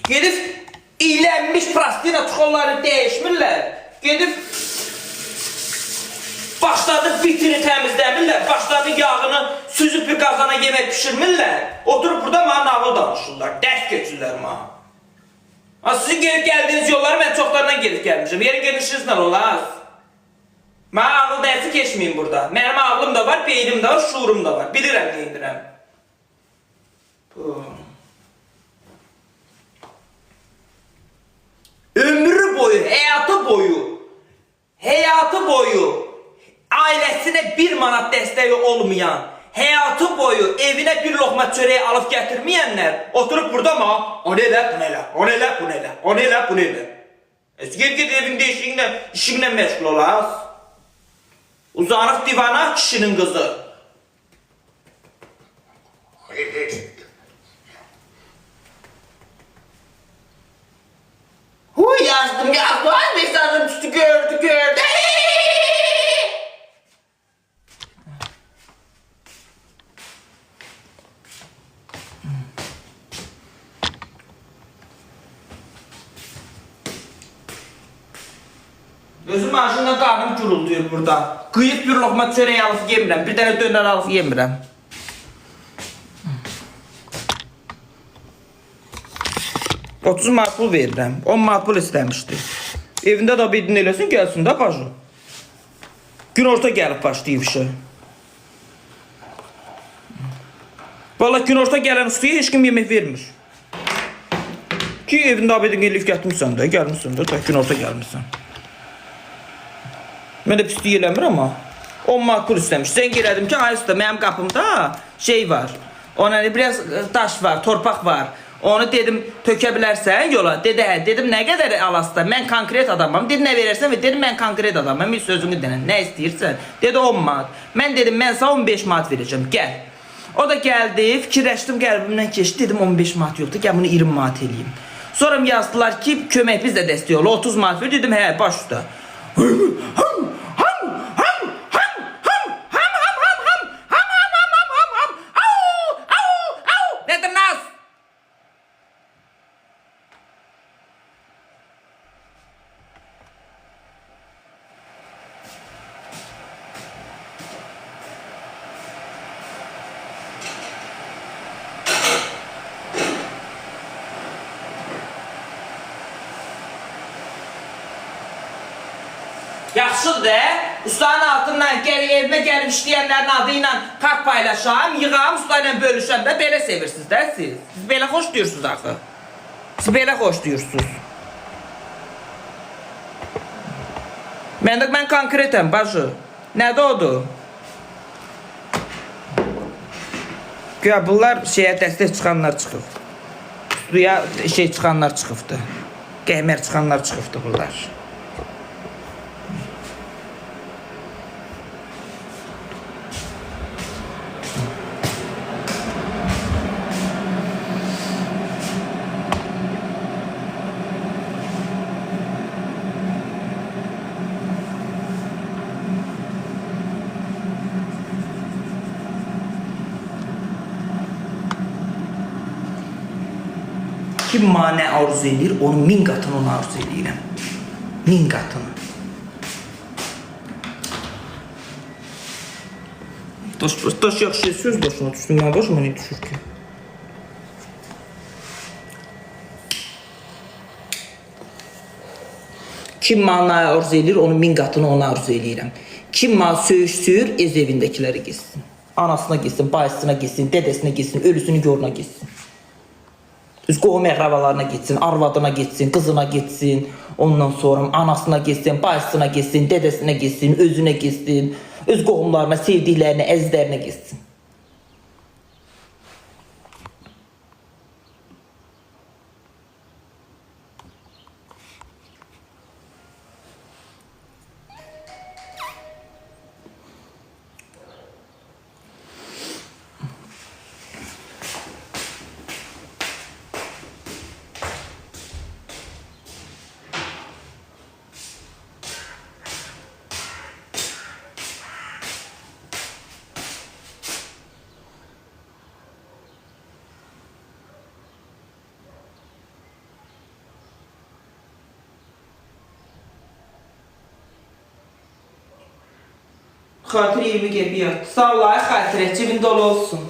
Gedib iylənmiş plastina çuxolları dəyişmirlər. Gedib başladı bitini təmizləmirlər. Başladı yağını süzüb bir qazana yemək pişirmirlər. Oturup burada mənə nağıl danışırlar. Dərs keçirlər mənə. Sizin gelib gəldiyiniz yolları mən çoxlarından gelib gəlmişim. Yerin gelişinizlə olar. Mənə ağıl dərsi keçməyin burada. Mənim ağlım da var, beynim də var, şuurum da var. Bilirəm nə edirəm. Ömrü boyu, həyatı boyu ailəsinə 1 manat dəstəyi olmayan, həyatı boyu evinə bir loğma çörəyi alıb gətirməyənlər oturup burada mı? O nə elə, bu nə elə, o nə elə, bu nə elə, o nə elə, bu nə elə. Ged evində işinlə məşğul olas. Uzanıq divana kişinin qızı. Yazdım, ay mesajım düştü, gördü. Özüm maşından qarnım gürüldüyür burada. Qıyıb bir loğma çörək alıb yemirəm, bir dənə dönər alıb yemirəm. 30 manat pul verirəm, 10 manat pul istəmişdi. Evində də bedin eləsin, gəlsin də bacı. Günorta gəlib başlayıb işə. Valla günorta gələn ustaya heç kim yemək vermir. Ki evində bedin elif gətirmişsən də, gəlmişsən də, günorta gəlmişsən. Mən də pislik eləmir amma 10 manat pul istəmiş. Zəng elədim ki, ay usta, mənim qapımda şey var. Ona biraz daş var, torpaq var. Onu dedim, tökə bilərsən yola. Dedi, hə, dedim, nə qədər alasda? Mən konkret adamım. Dedi, nə verərsən? Dedim, mən konkret adamım. Bir sözünü denən, nə istəyirsən? Dedi, 10 manat. Mən dedim, mən sənə 15 manat verəcəm, gəl. O da gəldi, fikirləşdim, qəlbimdən keçdi. Dedim, 15 manat yoxdur, gəl bunu 20 manat eləyim. Sonra yazdılar ki, kömək biz də dəstək ol, 30 manat ver. Dedim, hə, baş üstə. Yaxşıdır da, ustanın altından evimə gəlib işləyənlərin adı ilə kart paylaşam, yığam, ustayla bölüşəm də, belə sevirsiniz də siz. Siz belə xoş deyirsiz axı. Siz belə xoş deyirsiz. Mən konkretəm, bacı. Nədə odur? Güya bunlar şeyə dəstək çıxanlar çıxıb. Suya şey çıxanlar çıxıbdır. Qəymər çıxanlar çıxıbdır bunlar. Kim mənə arzu edir, onun 1000 qatını ona arzu edirəm. 1000 qatını. Daş yaxşı söz başına düşdü, mən başıma ne düşür ki? Kim mənə arzu edir, onun 1000 qatını ona arzu edirəm. Kim mənə söyüşsür, ez evindəkiləri gitsin. Anasına gitsin, bacısına gitsin, dədəsinə gitsin, ölüsünü yoruna gitsin. Öz qohum əqrabalarına gitsin, arvadına gitsin, qızına gitsin, ondan sonra anasına gitsin, bacısına gitsin, dədəsinə gitsin, özünə gitsin, öz qohumlarına, sevdiklərinə, əzizlərinə gitsin. Xatir 20 GB yatdı. Sağ ol ay xatirə, cibin dolu olsun.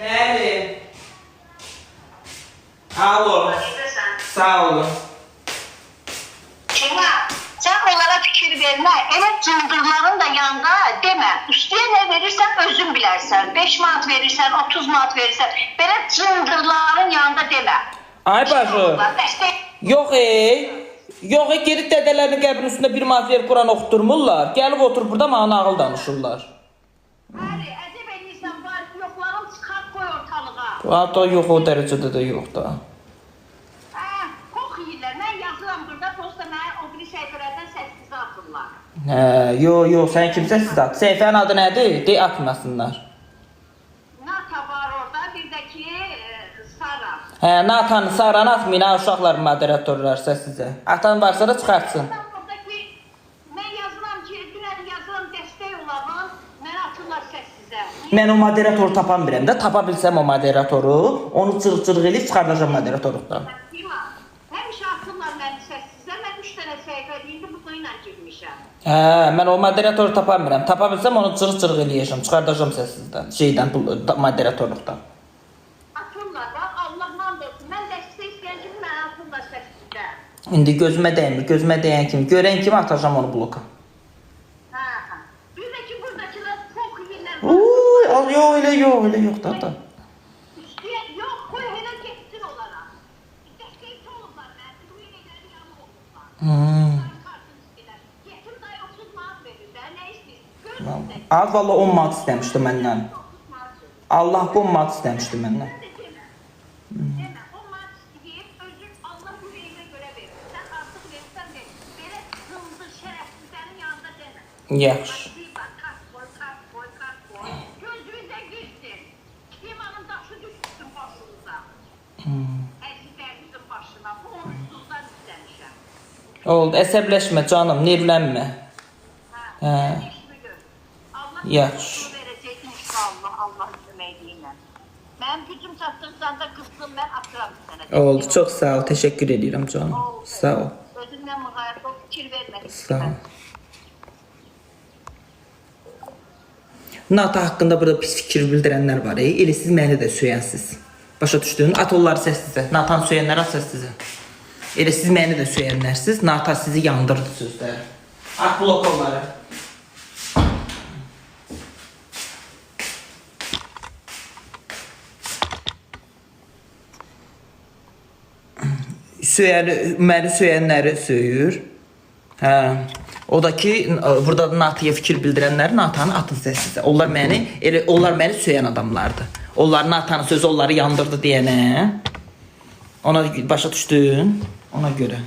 Bəli. Alo. Sağ olun. Kemal, sen onlara fikir verme. Evet, cıldırların da yanında deme. Üstüne ne verirsen özün bilersen. 5 manat verirsen, 30 manat verirsen. Böyle cıldırların yanında deme. Ay bacı. Onlar destek. Yox Yox gedib dədələrin qəbrinin üstündə bir manat verib Quran oxuturmurlar. Gəlib oturub burada mənə nağıl danışırlar. Hadi, əcəb eləyirsən, var, yoxlarım çıxart koy ortalığa. Hatta yox o dərəcədə də yox da. Kox yiyirlər. Mən yazıram burada, prosta mənə o biri səhifələrdən səssiz atırlar. Yox, sən kimsən siz at. Səhifənin adı nədir? De atmasınlar. Nata var orada, bir də ki, Sara. Natanı, Saranı atmayın, uşaqlar, moderatorlar sizə. Atan varsa da çıxartsın. Buradaki, mən yazıram ki, dünən yazıram dəstək olalım, mənə atırlar səssizə. Mən o moderatoru tapan biləm də, tapa bilsəm o moderatoru, onu cırıq-cırıq eləyib çıxardacam moderatorluqdan. Həmişə atırlar məni səssizə, mən 3 dənə səhifə indi bu ilə girmişəm. Mən o moderatoru tapan biləm. Tapa bilsəm onu cırıq-cırıq eləyəcəm, çıxardacam səssizdən, moderatorluqdan. Atırlar da, Allah'dan olsun. Mən dəstək istəyən kimi mənə atırlar səssizə. İndi gözümə dəyən kimi, görən kimi atacam onu bloka. Bir də ki, buradakılar çox yiyirlər. Yox, elə yox da. İstəyən, yox, qoy elə getsin onlara. Dəstəkçi olurlar mən, bu yenələri yanı olurlar. Yetim dayı 30 manat verir də, nə istəyirsin? Görürsün. Az valla 10 manat istəmişdi məndən. 30 manat verir. Allah 10 manat istəmişdi məndən. Demə, o manat istəyir, özün Allah yüreğinə görə verir. Sən artıq verirsən verir. Belə hındır, şərəfsizlərin yanında demə. Yaxşı. Bak, kart koy. Gözünüzə girsin. Limanın daşı düşsün başınıza. Əzizlərinizin başına. Bu onsuzdan istəmişəm. Oldu, əsəbləşmə canım, nervlənmə. İşimi gör. Allah Yaxşı. bunu verəcək inşallah Allah köməkliyi ilə. Mənim gücüm çatdırsan da qızdım, mən atıram sənə. Oldu, çox sağ ol, təşəkkür edirəm canım. Sağ ol. Özündən müğayət ol, fikir vermə. Sağ ol. NATO haqqında burada pis fikir bildirənlər var. Elə siz məni də söyənsiz. Başa düşdün? At onları səssizə. NATO'nun söyənləri at səssizə. Elə siz məni də söyənlərsiz. NATO sizi yandırdı sözləri. At blok onları. Məni söyənləri söyür. O da ki, burada NATO'ya fikir bildirənləri NATO'nun atın səssizə. Onlar məni söyən adamlardır. Onlar NATO'nun sözü onları yandırdı deyənə. Ona başa düşdün? Ona görə.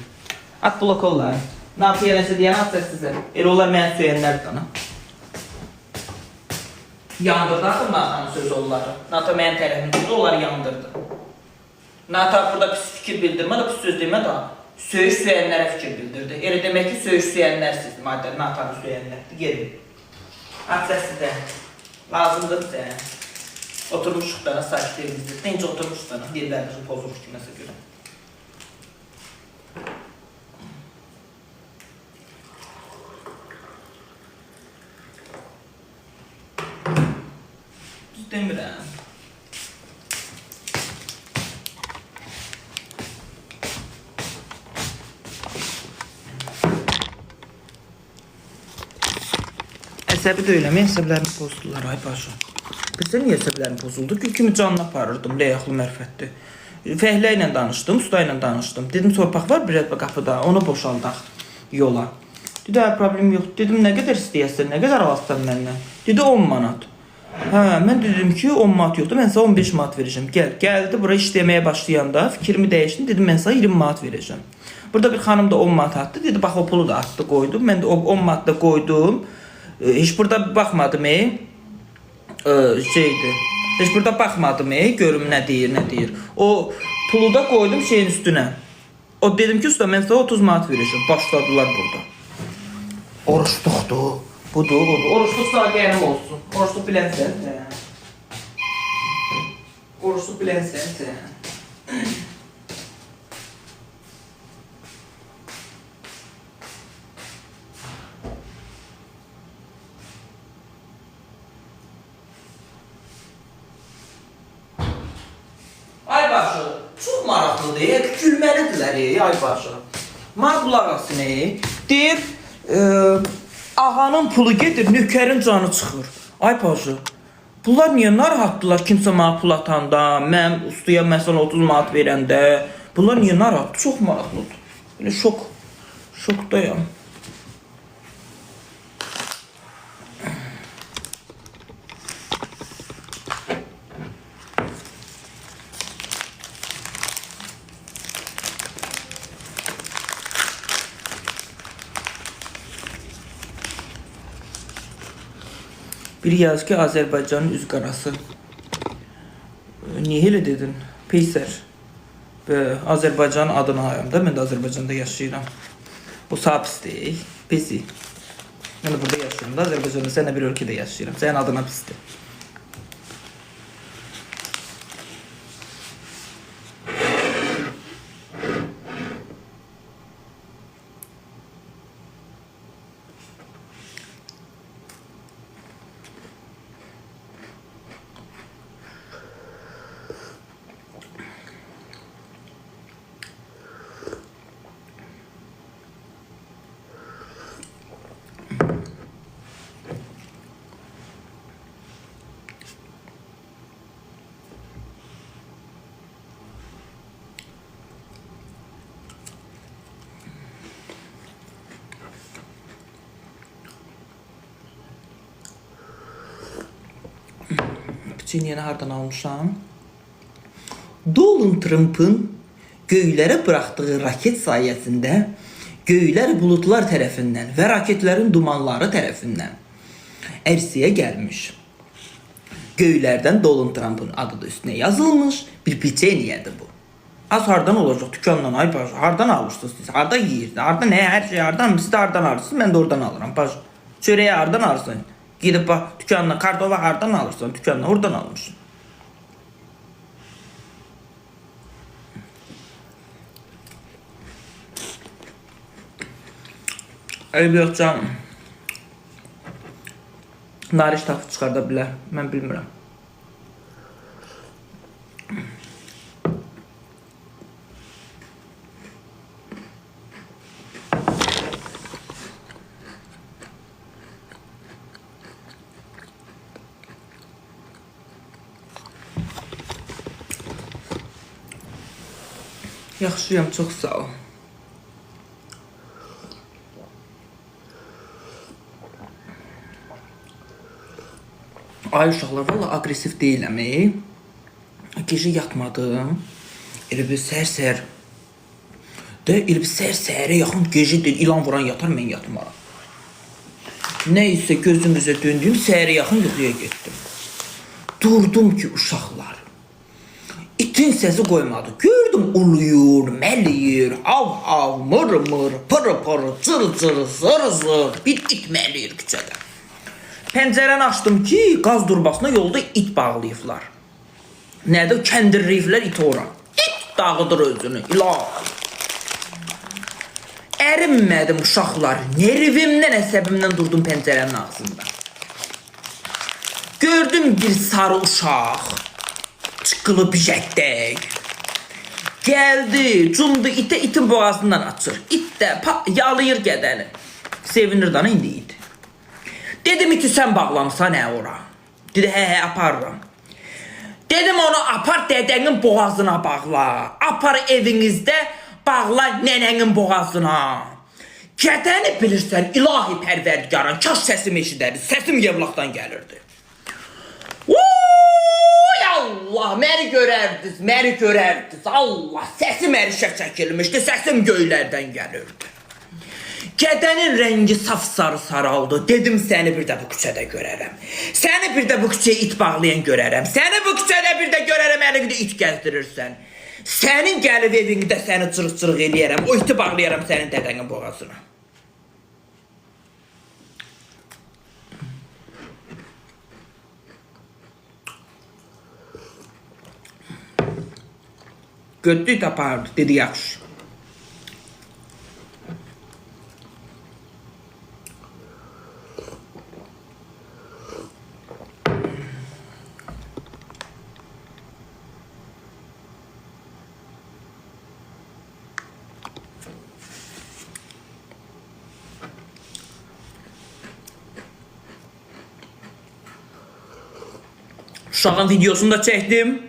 At blok onları. NATO'ya nəsə deyən at səssizə. Elə onlar məni söyənlərdir ana. Yandırdı atın NATO'nun sözü onları. NATO mənim tərəfimdə sözü onları yandırdı. NATO burada pis fikir bildirmə də, pis söz demə də. Söyüş söyənlərə fikir bildirdi. Elə demək ki, söyüş söyənlər sizdir, maddə NATO'nun söyənlərdir. Gelin. At səssizə. Lazımdır bizə. Oturmuşuq da, sakitliğimizdir. Necə oturmuşuq da, yerlərimizi pozulmuş ki, nəsə görə. Düz demirəm. Əsəbi deyiləm, əsəblərini pozdular, ay başa. Bizdə niyə əsəblərim pozuldu? Gül kimi canına aparırdım, ləyəxli mərfətdir. Fəhlə ilə danışdım, usta ilə danışdım. Dedim, torpaq var bir qapıda, onu boşaldaq yola. Dedi, problem yox. Dedim, nə qədər istəyəsən, nə qədər alsan məndən? Dedi, 10 manat. Mən dedim ki, 10 manat yoxdur, mən sənə 15 manat verəcəm. Gəldi, bura işləməyə başlayanda fikrimi dəyişdim, dedim, mən sənə 20 manat verəcəm. Burada bir xanım da 10 manat attı, dedi, bax, o pulu da attı, qoydum. Mən də o 10 manat da qoydum. Heç burada baxmadım, Heç burada baxmadım, görüm nə deyir. O pulu da qoydum şeyin üstünə. O dedim ki, usta mən sənə 30 manat verəcəm. Başladılar burada. Oruçluqdur. Budur. Oruçluq sağ qənim olsun. Oruçluq bilənsən sən. Oruçluq bilənsən sən. Ay başı, çox maraqlıdır. Gülməlidirlər ay başı. Qulaq asın. Deyir, ağanın pulu gedir, nökərin canı çıxır. Ay başı, bunlar niyə narahatdılar kimsə mənə pul atanda, mən ustaya məsələn 30 manat verəndə? Bunlar niyə narahatdır? Çox maraqlıdır. Belə şokdayam. Biri yazır ki, Azərbaycanın üz qarası. Niyə elə dedin? Peysər. Azərbaycanın adını hayam da, mən də Azərbaycanda yaşayıram. O sağ pisdir, pisi. Mən də burada yaşayıram da, Azərbaycanda sənə bir ölkədə yaşayıram. Sənin adına pisdir. Yeni hardan almışam? Donald Trump'ın göylərə buraxdığı raket sayəsində göylər bulutlar tərəfindən və raketlərin dumanları tərəfindən ərsəyə gəlmiş. Göylərdən Donald Trump'ın adı da üstünə yazılmış bir peçenyedir bu. Az hardan olacaq? Dükkandan ay baş. Hardan alırsınız siz? Harda yeyirsiniz? Harda nə? Hər şey hardan? Siz də hardan alırsınız? Mən də oradan alıram. Baş. Çörəyi hardan alırsın? Gidip bak dükkanına kartova hardan alırsan dükkanına oradan almışsın. Eybi yox canım. Nariş tapıb çıxarda bilər. Mən bilmirəm. Yaxşıyam, çox sağ ol. Ay uşaqlar, valla agresiv deyiləm. Gecə yatmadım. Elə bir səhər-səhər. Elə bir səhər-səhərə yaxın gecə ilan vuran yatar, mən yatmaram. Nəysə gözümüzə döndüyüm səhərə yaxın yuxuya getdim. Durdum ki uşaqlar. İtin səsi qoymadı. Gördüm uluyur, məliyir, hav-hav, mır-mır, pırı-pırı, cır-cır, zır-zır. Bir it məliyir küçədə. Pəncərəni açdım ki, qaz durbasına yolda it bağlayıblar. Nədir? Kəndirləyiblər iti ora. İt dağıdır özünü, ilah. Ərinmədim uşaqlar. Nervimdən, əsəbimdən durdum pəncərənin ağzında. Gördüm bir sarı uşaq. Çıqqılı bijəkdək. Gəldi, cumdu itə, itin boğazından açır. İt də yalayır qədəni. Sevinir dana indi it. Dedim iti sən bağlamısan hə ora. Dedi hə aparıram. Dedim onu apar dədənin boğazına bağla. Apar evinizdə bağla nənənin boğazına. Qədəni bilirsən ilahi pərverdigaran. Kaş səsim eşidərdi. Səsim yevlaqdan gəlirdi. Allah, məni görərdiniz, Allah, səsim ərişə çəkilmişdi, səsim göylərdən gəlirdi. Gədənin rəngi saf-sarı saraldı, dedim səni bir də bu küçədə görərəm. Səni bir də bu küçəyə it bağlayan görərəm. Səni bu küçədə bir də görərəm, əlində it gəzdirirsən. Sənin gəlib evində səni cırıq-cırıq eləyərəm. O iti bağlayaram sənin dədənin boğazına. Götdü tapardı, dedi yaxşı. Uşağın videosunu da çəkdim.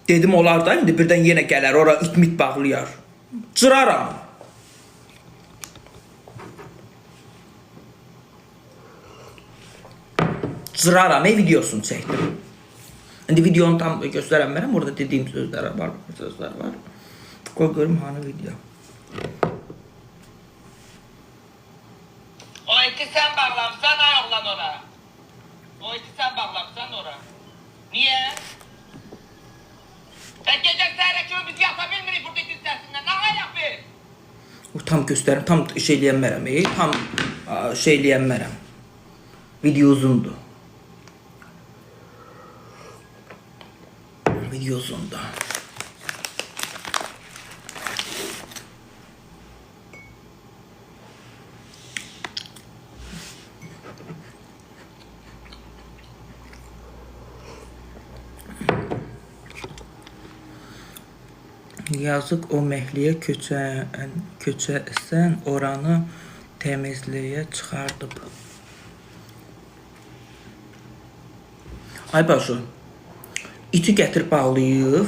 Dedim olar da indi birdən yenə gələr, ora itmit bağlayar. Cıraram. Cıraram, videosunu çəkdim. İndi videonu tam göstərəmərəm, orada dediyim sözlər var. Qoy görüm hanı video. O iti sen bağlamsan ay oğlan ora. O iti sen bağlamsan ora. Niye? Ben gece seyre kimi biz yata bilmirik burada itin sesinden. Ne ayak be? Tam göstərim, tam şeyləyənmərəm, tam şeyləyənmərəm. Video uzundur. Video uzundur. Yazık o məhliyə köçəsən oranı təmizliyə çıxardıb. Ay başı, iti gətir bağlayıb,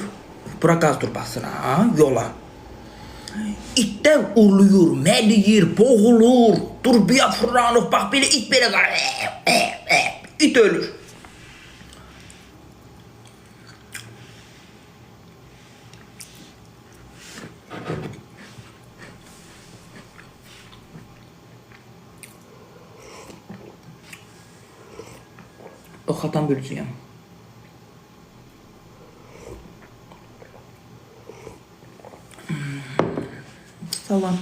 bura qaz turbasına, yola. İtdən urluyur, məliyir, boğulur, durbiya fırlanıb, bax belə it belə qalır, it ölür. Oxatan böləcəyəm. Salam.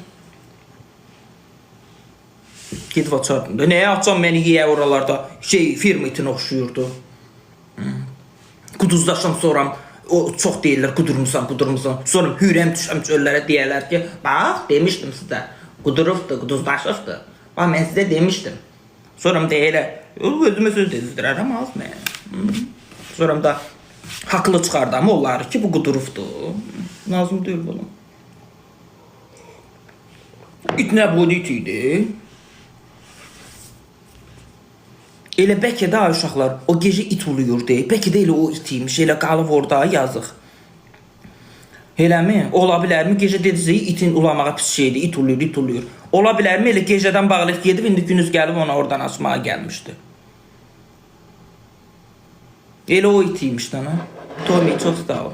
Gidib açardım da. Nəyə açam məni yeyə oralarda? Firma itin oxşuyurdu. Quduzlaşam sonra, o çox deyirlər, qudurmusan. Sonra hürəm düşəm çöllərə deyərlər ki, bax, demişdim sizə, qudurubdur, quduzlaşıbdır. Bax, mən sizə demişdim. Sonra deyirlər, özümə söz dedirəm, az mən. Sonra da haqlı çıxardım onları ki, bu qudurubdur. Lazım deyil bunu. İt nə boyda it idi? Elə bəlkə də uşaqlar, o gecə it uluyur deyil. Bəlkə də elə o it imiş, elə qalıb orada yazıq. Eləmi? Ola bilərmi? Gecə dedisi itin ulamağa pis şeydir, it uluyur. Ola bilərmi? Elə gecədən bağlayıb gedib, indi günüz gəlib ona oradan açmağa gəlmişdi. Elə o it imiş dana. Tomi, çox sağ ol.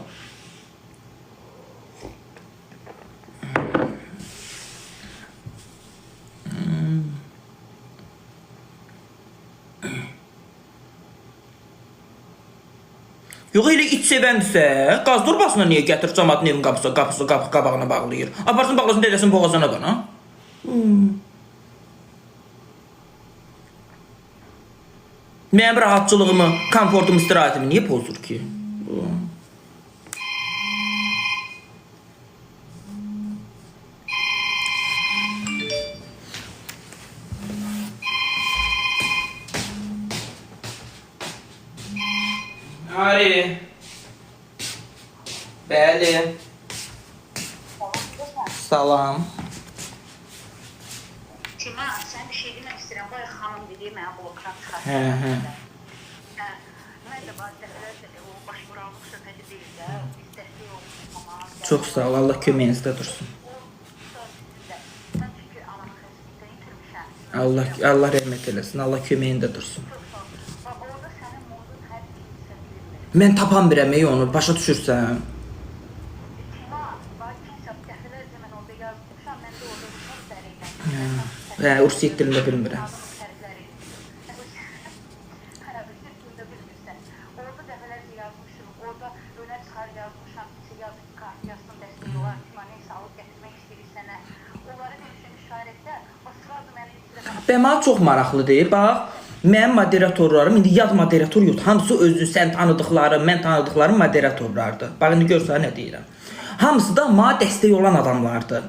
Yox, elə it sevəndirsə, qaz turbasına niyə gətir cəmaatın evin qabağına bağlayır? Aparsın, bağlasın, dedəsin boğazına qana. Mənim rahatçılığımı, komfortumu, istirahətimi niyə pozur ki? Ari. Bəli. Salam. Timə, sən bir şey demək istəyirəm. Bu xanım dediyi mənə blokdan çıxartdı. Hə. Mən də dəfələrlə o başvuralıq söhbəti deyil də. Biz dəstək olmuşuz. Çox sağ ol. Allah köməyinizdə dursun. Mən çünki anamı xəstəlikdən itirmişəm. Allah rəhmət eləsin. Allah köməyində dursun. Orada sənin modun hər bir hissədir. Mən tapan birəm onu, başa düşürsən. Timə, kimsə dəfələrlə mən orada yazmışam. Mən də orada çox sərəkdən. Rus dilində bilmirəm. Orada dəfələrlə yazmışım. Orada önə çıxar yazmışım. Və mənə çox maraqlıdır. Bax, mənim moderatorlarım indi yad moderator yox. Hamısı özü sən tanıdıqlarım, mən tanıdıqlarım moderatorlardır. Bax indi görsən nə deyirəm. Hamısı da mənə dəstək olan adamlardır.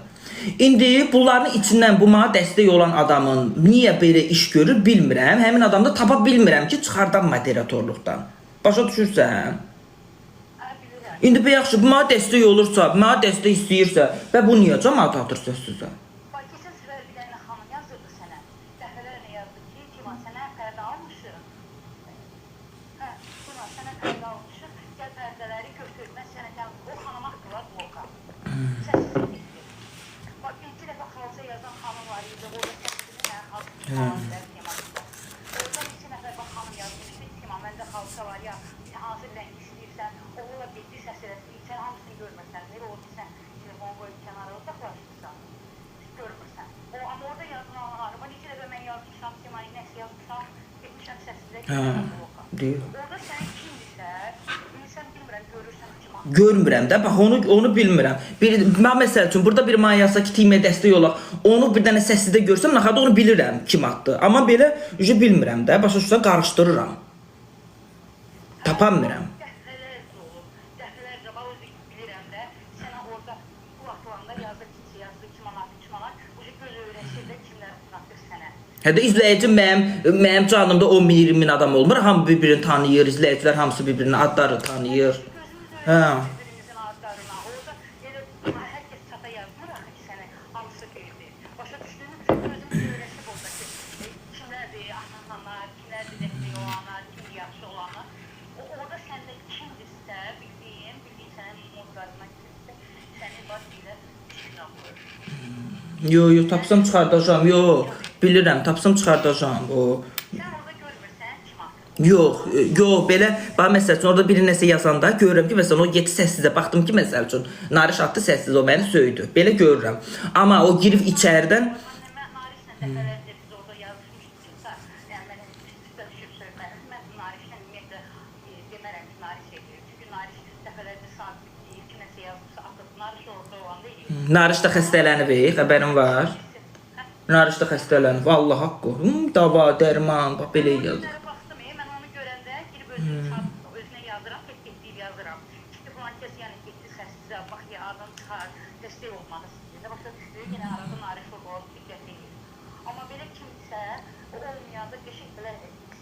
İndi bunların içindən bu mənə dəstək olan adamın niyə belə iş görür bilmirəm. Həmin adamı da tapa bilmirəm ki, çıxardan moderatorluqdan. Başa düşürsən? İndi bu yaxşı, bu mənə dəstək olursa, mənə dəstək istəyirsə və bu niyə cəmaət atırsınız sizə? Bakıcın sıra bir dənə xanım yazırdı sənə. Dəfələrlə yazdı ki, Civan sənə pərdə almışıq. Hə, Civan sənə pərdə almışıq. Gəl pərdələri götür. Mən sənə gəl, o xanıma atdılar bloka. Səssiz bitdi. Bax, bir dəfə xalça yazan xanım var idi. Orada səsini mən xalça temasında. Oradan 2 nəfər bax xanım yazmışdı. Civan, məndə xalça var ya, hansı rəng istəyirsən, onunla getdi səs eləsin. Sən hamısını görməsən, elə oldu sən telefonu qoyub kənara uzaqlaşdırsan, görmürsən. Amma orada yazılan arıma necə dəfə mən yazmışam, Simay nəsə yazmışam, getmişəm səssizə bloka. Deyir. Orada sən kimdirsə, insan bilmirəm, görürsən Civan. Görmürəm də, bax onu bilmirəm. Mən məsəl üçün burada bir mənə yazsa ki, timə dəstək olaq, onu bir dənə səssizdə görsəm, naxada onu bilirəm kim atdı. Amma belə bilmirəm də, başa düşürsən, qarışdırıram. Tapanmıram. Dəfələrcə olub, dəfələrcə var, bilirəm də, sənə orada bu atılanda yazır ki, yazdı 2 manat, 3 manat, bu göz öyrəşir də kimlər atır sənə. Hətta izləyicim mənim canımda 10 min, 20 min adam olmur. Hamı bir-birini tanıyır, izləyicilər hamısı bir-birinin adları tanıyır. Hə. Birimizin adlarına, orada elə hər kəs çata yazmır axı ki, sənə hamısı bildi. Başa düşdüyünüz üçün gözümüz öyrəşib oradakı kimlərdir axsanlar, kimlərdir dəstək olanlar, kimdir yaxşı olanlar. Orada səndə kimdirsə, bildiyin sənin modlarına kimdirsə, səni baş ilə işinə qoyur. Yo, tapsam çıxardacağam, yo. Bilirəm, tapsam çıxardacağım. Sən orada görmürsən kim atır. Yox, belə, bax, məsəl üçün, orada biri nəsə yazanda görürəm ki, məsələn, o getdi səssizə, baxdım ki, məsəl üçün, Nariş atdı səssiz, o məni söydü. Belə görürəm. Amma o girib içəridən... Mən Narişlə dəfələrcə biz orada yazışmışdıqsa, yəni mənə üstə düşüb söyləmədim. Mən Narişlə ümumiyyətlə demərəm ki, Nariş edir. Çünki Nariş dəfələrcə sabit deyir ki, nəsə yazmışsa atıb. Nariş orada olanda edir. Nariş də xəstələnib, xəbərin var. Nariş də xəstələnib, Allah haqqı. Dava, dərman, bax, belə yazır. Mən onu görəndə girib özünə yazıram, tək-tək yazıram. Çünki falan kəs yəni getdi səssizə, bax ya adam çıxar, dəstək olmalı istəyir. Başa düşdü, yenə arada Nariş olub, diqqət edir. Amma belə kimsə, o olmayanda qəşək belə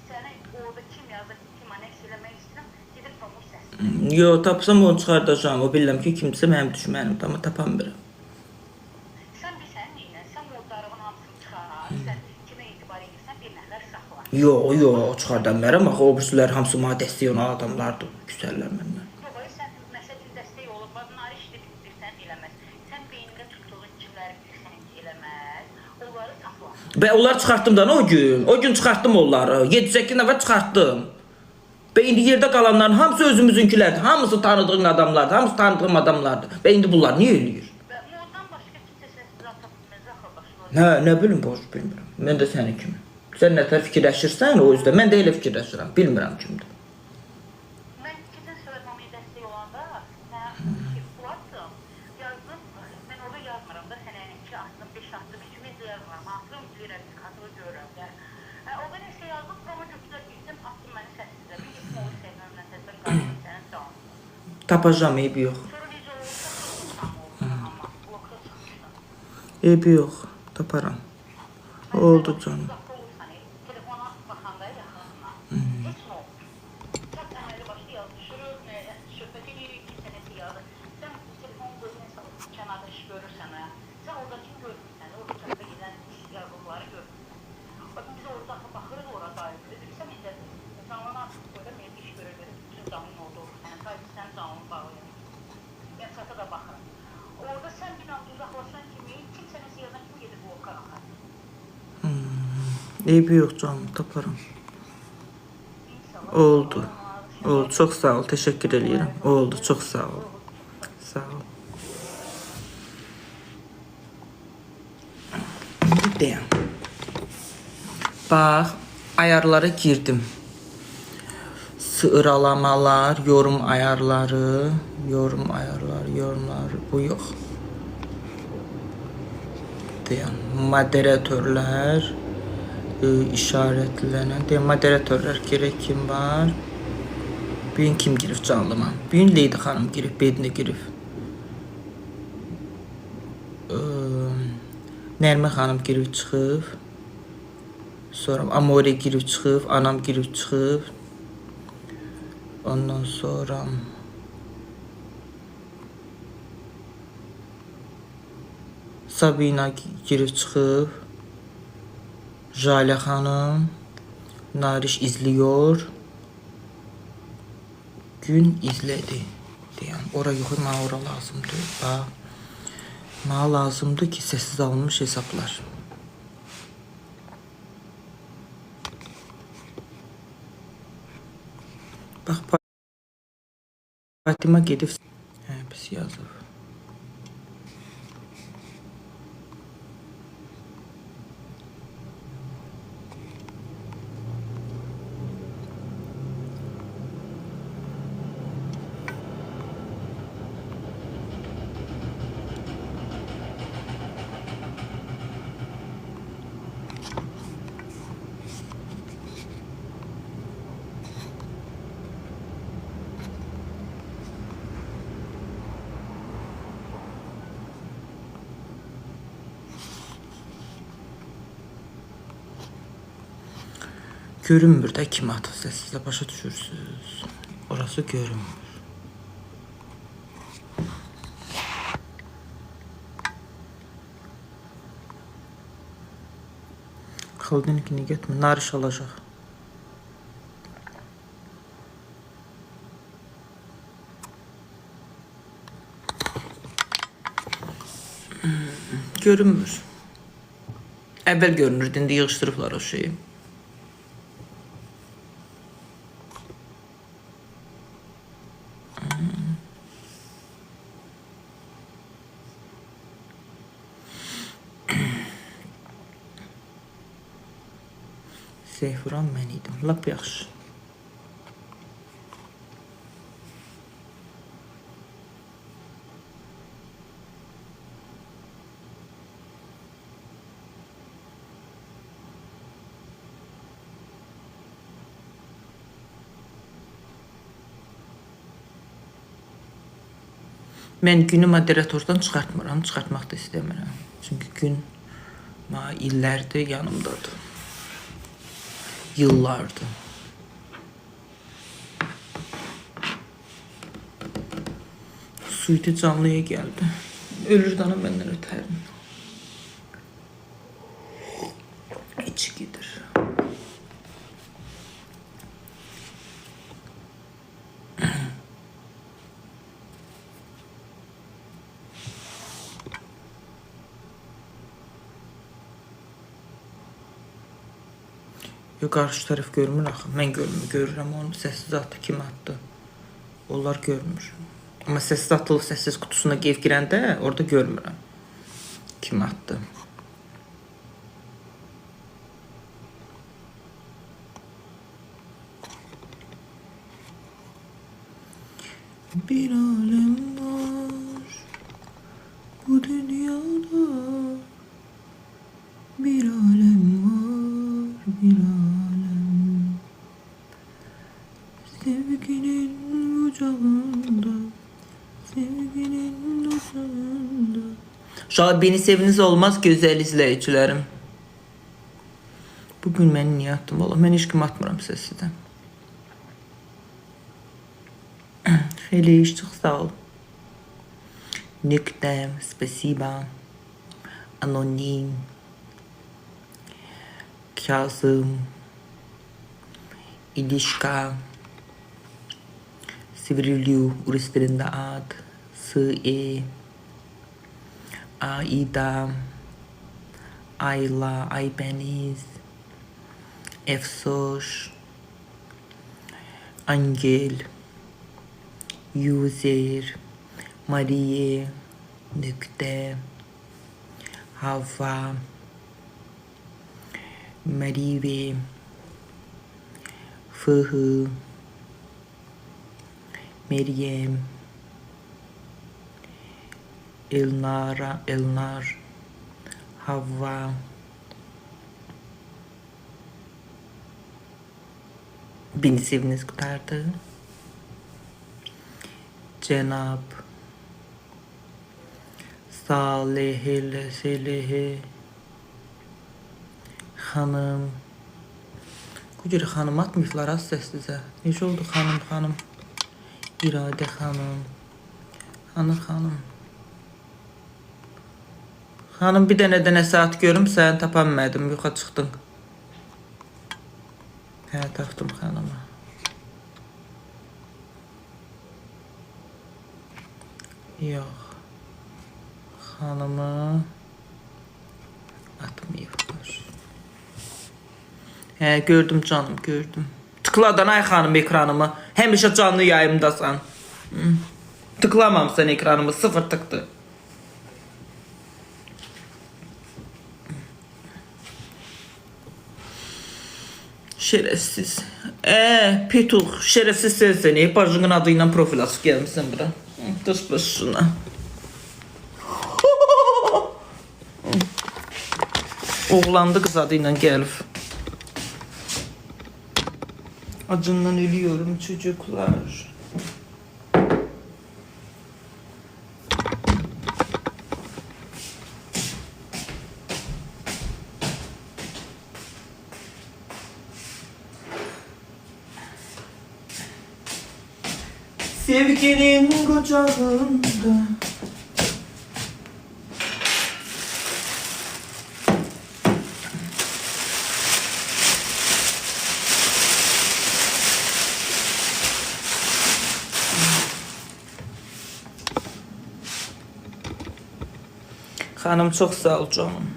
səni orada kim yazır, kim aneks eləmək istəyirəm, gedib tapmış səssizə. Yo, tapsam onu çıxardacağım. O bilirəm ki, kimsə mənim düşmənimdir, amma tapanmıram. Sən bilsən neynə, sən modlarımın hamısını çıxar, sən kimə etibar edirsən, bir nəfər saxla. Yo, çıxardanmıram. Axı, o birisilər hamısı mənə dəstək olan adamlardır. Küsərlər məndən. Yox, sən məsələn dəstək olub, Nariş də bilirsən eləməz. Sən beynində tutduğun kimləri bilirsən ki, eləməz, onları saxla. Və onlar çıxartdım da o gün. O gün çıxartdım onları. 7-8 nəfər çıxartdım. Və indi yerdə qalanların hamısı özümüzünkilərdir. Hamısı tanıdığın adamlardır. Hamısı tanıdığım adamlardır. Və indi bunlar niyə eləyir? Və ondan başqa kimsə səssiz atabilir, axı başqa. Hə, nə bilim, boş bilmirəm. Mən də sənin kimi. Sən nətər fikirləşirsən, o üzdə. Mən də elə fikirləşirəm. Bilmirəm kimdir. Mən ikinci söyləməyə dəstək olanda, mən atdım, yazdım, mən orada yazmıram da, sənə ki, atdım, 5 atdım, ümumiyyətlə yazmıram, atdım, bilirəm, katını görürəm də. Orada nəsə yazdım, sonra götürlər gittim, atdım məni səssizə, bir gittim onu sevməmlə səssizə qaldım, sənin sağ. Tapacağım, eybi yox. Sonra necə olursa, tam oldu, amma blokda çıxmışdım. Eybi yox, taparam. Oldu canım. Uzaqda olursan, telefona baxanda yaxınına, heç nə olmur. Sən əməli başda yazışırıq, söhbət edirik, kimsə nəsə yazır. Sən telefonu qoyursan, kənarda iş görürsən, sən orada kim görmürsən, orada çatda gedən yazıqları görmürsən. Bakın biz orada baxırıq orada ayrı. Sən bizə canlını açıb qoyda mən iş görürəm, bütün canlının orada olur. Sadəcə sən canlını bağlayın. Mən çata da baxırım. Orada sən bir an uzaqlaşan kimi, kimsə nəsə yazan kimi gedib o qanağa. Eybi yox canım, taparam. Oldu. Oldu, çox sağ ol, təşəkkür edirəm. Oldu, çox sağ ol. Sağ ol. Deyəm. Bax, ayarlara girdim. Sıralamalar, yorum ayarları, yorumları, bu yox. Deyəm, moderatörlər, işaretlenen diye moderatörler gerek kim var? Bugün kim girip canlıma? Bugün Leydi Hanım girip, Bedine girip. Nərmə Hanım girip çıxıb. Sonra Amore girip çıxıb, anam girip çıxıb. Ondan sonra Sabina girip çıxıb. Jale Hanım, Nariş izliyor. Gün izledi. Deyəm, ora yox, mənə ora lazımdır. Bax, mənə lazımdır ki, sessiz alınmış hesablar. Bax, Fatima gedib. Hə, pis yazıb. Görünmür də kim atır səsizlə, başa düşürsünüz. Orası görünmür. Xaldinkini getmə, Nariş alacaq. Görünmür. Əvvəl görünürdü, indi yığışdırıblar o şeyi. Seyfuran mən idim, lap yaxşı. Mən günü moderatordan çıxartmıram, çıxartmaq da istəmirəm. Çünki gün illərdir yanımdadır. Yıllardır. Suiti canlıya geldi. Ölür dana benden öterim. İçi gider. Yok, karşı taraf görmür axı. Mən görürəm onu. Səssiz atdı, kim atdı? Onlar görmür. Amma səssiz atılıb səssiz kutusuna girəndə orada görmürəm. Kim atdı? Bir alem var bu dünyada. Bir alem var, bir alem. Sevginin kucağında, sevginin uzağında. Uşağı beni seviniz olmaz güzel izleyicilerim. Bugün ben niye attım? Valla ben hiç kim atmıram sesinden. Feliz, çok sağ ol. Nüktem, spasiba. Anonim. Kazım. İlişka. Sivriliu, uristirinde ad. Sı-e. Aida. Ayla, Aybeniz. Efsoş. Angel. User. Marie. Nükte. Hava. Marive. Fıhı. Meryem. Elnar. Havva. Birinci eviniz kurtardı. Cenab Salihi Hanım. Kucur hanım atmışlar az sessizə. Necə oldu hanım? İradə hanım. Hanım. Hanım bir dənə də saat görüm sən tapanmadım. Yoxa çıxdın. Hə tapdım hanımı. Yox. Hanımı atmayıblar. Hə gördüm canım gördüm. Tıkladan ay xanım ekranımı. Həmişə canlı yayımdasan. Tıklamamsan ekranımı sıfır tıktı. Şerefsiz. Petuh şerefsiz sensin. Bacının adıyla profil açıp gelmişsin bura. Dış başına. Oğlandı kız adıyla gelip. Acından ölüyorum çocuklar. Sevginin kucağında. Hanım çok sağ ol canım.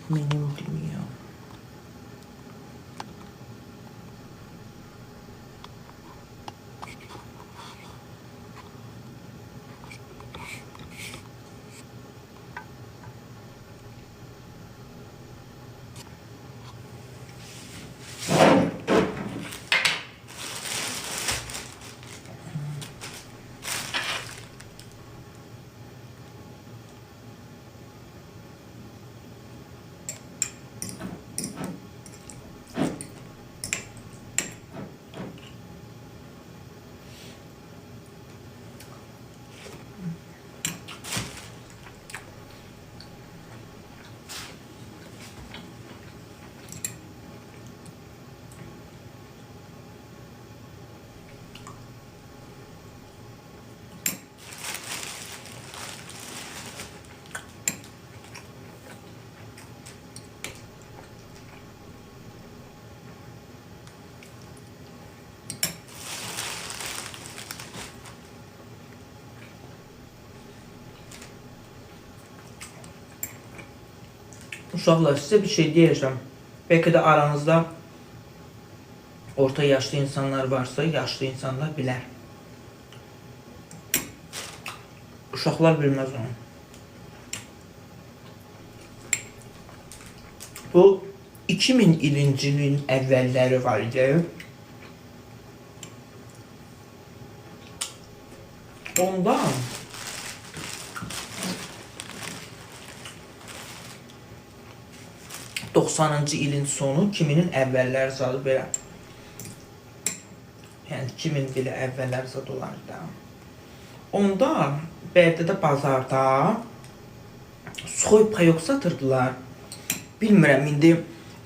Benim dünya. Uşaqlar size bir şey diyeceğim. Belki de aranızda orta yaşlı insanlar varsa, yaşlı insanlar bilir. Uşaqlar bilmez onu. Bu 2000 ilin əvvəlləri var idi. Ondan 90-cı ilin sonu 2000'in əvvəlləri zadı belə. Yəni 2000 ilə əvvəllər zad olardı. Onda Bərdədə bazarda soy payok satırdılar. Bilmirəm indi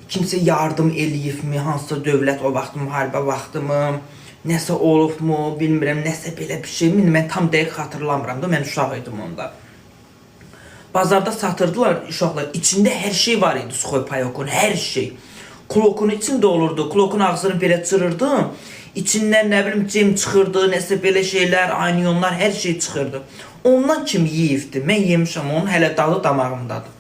kimsə yardım eləyibmi, hansısa dövlət o vaxt müharibə vaxtımı, nəsə olubmu, bilmirəm, nəsə belə bir şey. Mən tam dəqiq xatırlamıram da, mən uşaq idim onda. Bazarda satırdılar uşaqlar. İçində hər şey var idi soy payokun, hər şey. Klokun içində olurdu. Klokun ağzını belə çırırdı. İçindən nə bilim cem çıxırdı, nəsə belə şeylər, anyonlar, hər şey çıxırdı. Ondan kim yeyibdi? Mən yemişəm, onun hələ dalı damağımdadır.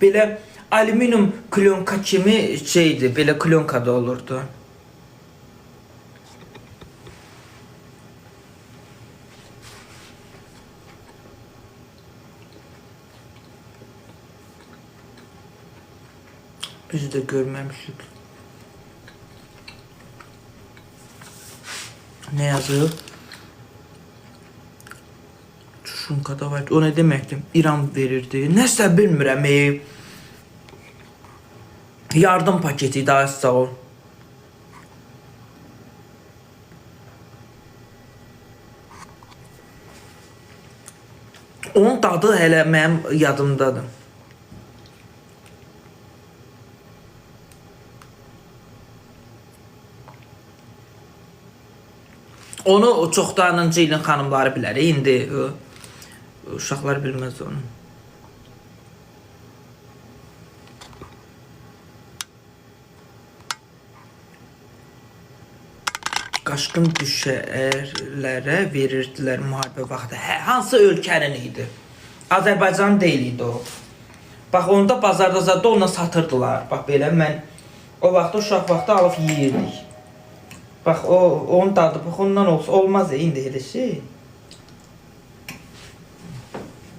Belə alüminyum klonka kimi şeydi, belə klonkada olurdu. Biz də görməmişik. Nə yazıb? Şunkada var. O nə deməkdir? İran verirdi. Nəsə bilmirəm. Yardım paketi daha sağ ol. Onun dadı hələ mənim yadımdadır. Onu çoxdanıncı ilin xanımları bilər. İndi uşaqlar bilməz onu. Qaşqın düşərlərə verirdilər müharibə vaxtı. Hansı ölkənin idi? Azərbaycan deyil idi o. Bax, onda bazarda zadə onunla satırdılar. Bax, belə mən o vaxtda uşaq vaxtı alıb yeyirdik. Bax, onun dadı, bax, ondan olsa olmaz indi elə şey.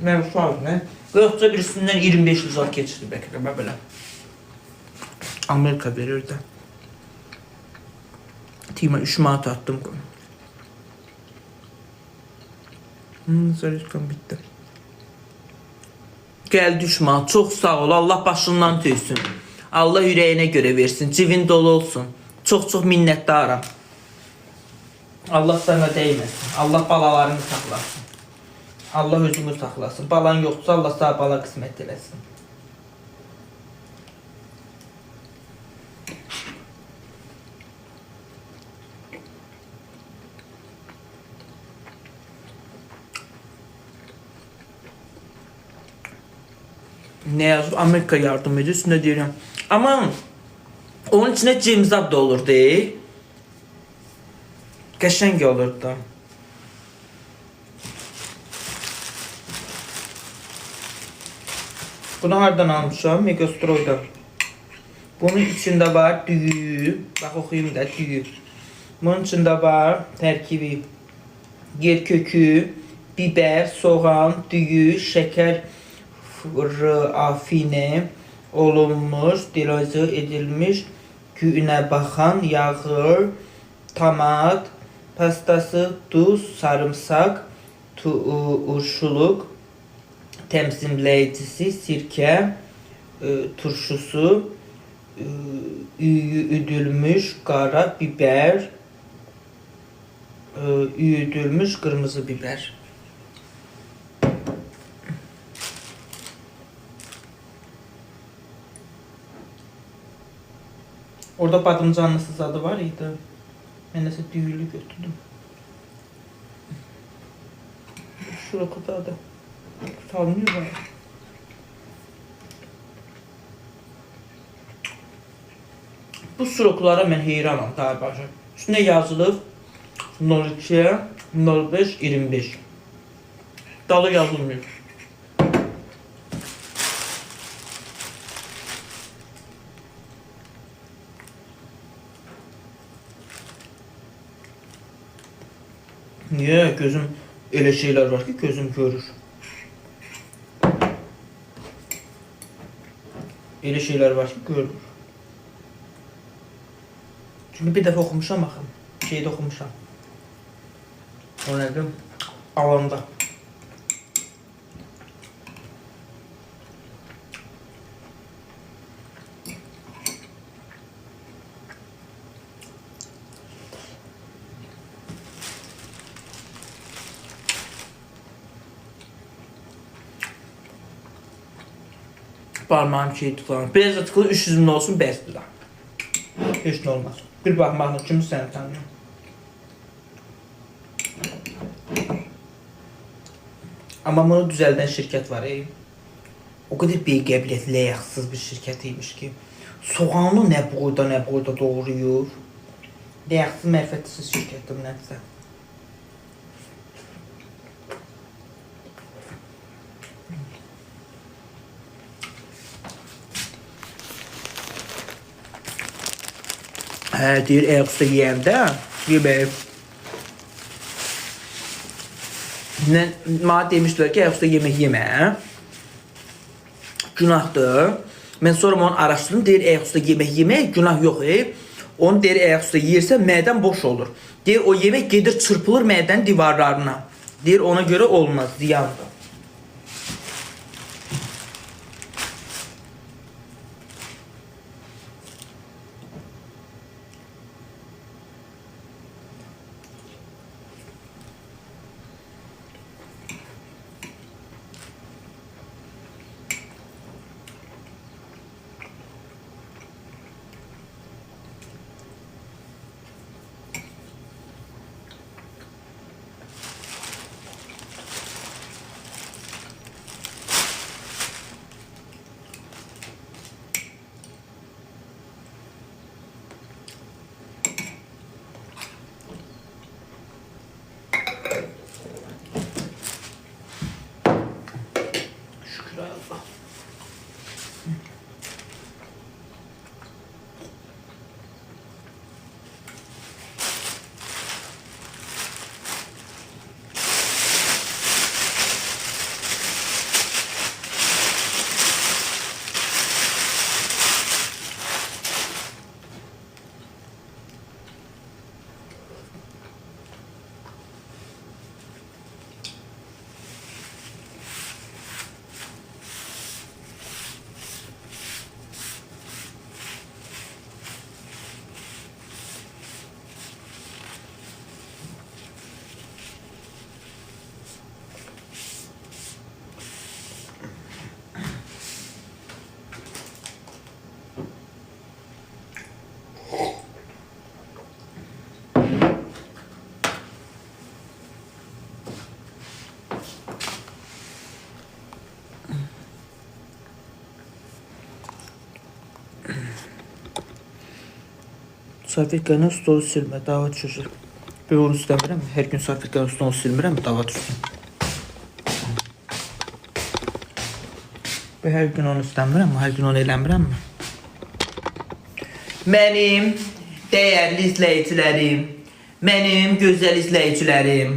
Mən uşaq, nə? Yoxca birisindən 25 uzaq keçirdi, bəlkə, belə. Amerika verirdi. Tima 3 manat attım. Zarifkan bitti. Gəldi 3 manat. Çox sağ ol. Allah başından tüysün. Allah ürəyinə görə versin. Civin dolu olsun. Çox-çox minnətdaram. Allah sana dəyməsin. Allah balalarını saxlasın. Allah özünü saxlasın. Balan yoxsa Allah sağ bala qismət eləsin. Ne yazıb? Amerika yardım edir, üstündə deyirəm. Amma onun içində cimzab da olur, deyil. Qəşəng olur da. Bunu hardan almışam? Megastroy'da. Bunun içində var düyü. Bax, oxuyum da, düyü. Bunun içində var tərkibi. Yer kökü, biber, soğan, düyü, şəkər, afine olunmuş, dilaze edilmiş, güne bakan yağı, tomat, pastası, tuz, sarımsak, turşuluk, temizleyicisi, sirke, turşusu, üyüdülmüş qara biber, üyüdülmüş kırmızı biber. Orada badımcanlısı zadı var idi. Ben nəsə düyülü götürdüm. Şurada da salmıyor bana. Bu suroklara mən heyranam daha başa. Üstüne yazılıb 02 05 25. Dalı yazılmıyor. Niye? Gözüm elə şeyler var ki gözüm görür. Elə şeyler var ki görür. Çünkü bir dəfə oxumuşam axım. Şeydə oxumuşam. O nədir? Alanda. Parmağım şey tıklanır. Biraz da tıklı 300 min olsun bəsdir da. Heç nə olmaz. Bir baxmaqla kimi səni tanıyım. Amma bunu düzəldən şirkət var. O qədər beqəbliyyət, ləyəqsiz bir şirkət imiş ki. Soğanı nə boyda doğrayır. Ləyəqsiz, mərifətsiz şirkətdir nədirsə. Deyir, ayaqüstə yeyəndə, yemək. Mənə demişdilər ki, ayaqüstə yemək yemə. Günahdır. Mən sonra onu araşdırdım. Deyir, ayaqüstə yemək günah yox. Onu deyir, ayaqüstə yeyirsə mədən boş olur. Deyir, o yemək gedir çırpılır mədənin divarlarına. Deyir, ona görə olmaz, ziyandır. Şükür Allah. Salfetkanın stolu silmə, dava düşür. Ben onu istəmirəm. Hər gün salfetkanın stolu silmirəm, dava düşsün. Ben hər gün onu istəmirəm, hər gün onu eləmirəm. Mənim dəyərli izləyicilərim, mənim gözəl izləyicilərim,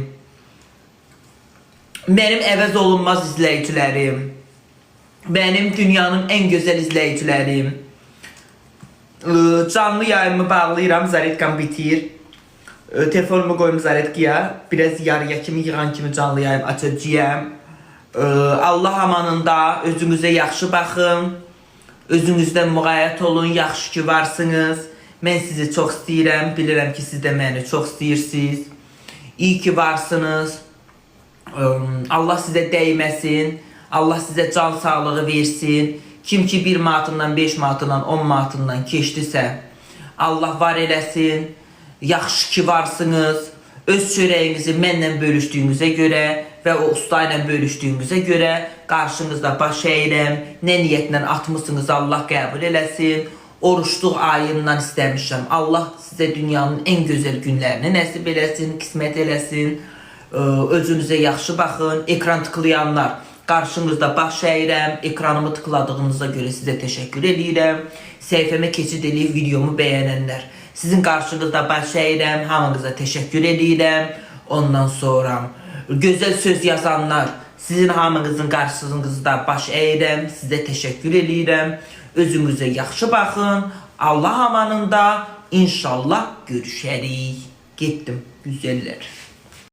mənim əvəz olunmaz izləyicilərim, mənim dünyanın ən gözəl izləyicilərim. Canlı yayımı bağlayıram, zaretkam bitir. Telefonumu koyum zaretkaya. Biraz yarıya kimi, yığan kimi canlı yayım açacağım. Allah amanında özünüze yaxşı baxın. Özünüzdən müğayət olun, yaxşı ki varsınız. Mən sizi çox istəyirəm, bilirəm ki siz də məni çox istəyirsiniz. İyi ki varsınız. Allah sizə dəyməsin. Allah sizə can sağlığı versin. Kim ki 1 manatından, 5 manatından, 10 manatından keçdisə, Allah var eləsin. Yaxşı ki varsınız. Öz çörəyinizi mənlə bölüşdüyünüzə görə və o usta ilə bölüşdüyünüzə görə qarşınızda baş əyirəm. Nə niyyətlə atmışsınız, Allah qəbul eləsin. Oruçluq ayından istəmişəm. Allah sizə dünyanın ən gözəl günlərini nəsib eləsin, qismət eləsin. Özünüzə yaxşı baxın. Ekran tıklayanlar, qarşınızda baş əyirəm. Ekranımı tıkladığınıza görə sizə təşəkkür edirəm. Səhifəmə keçid edib videomu bəyənənlər, sizin qarşınızda baş əyirəm. Hamınıza təşəkkür edirəm. Ondan sonra gözəl söz yazanlar, sizin hamınızın qarşınızda baş əyirəm. Sizə təşəkkür edirəm. Özünüzə yaxşı baxın. Allah amanında inşallah görüşərik. Getdim güzəllər.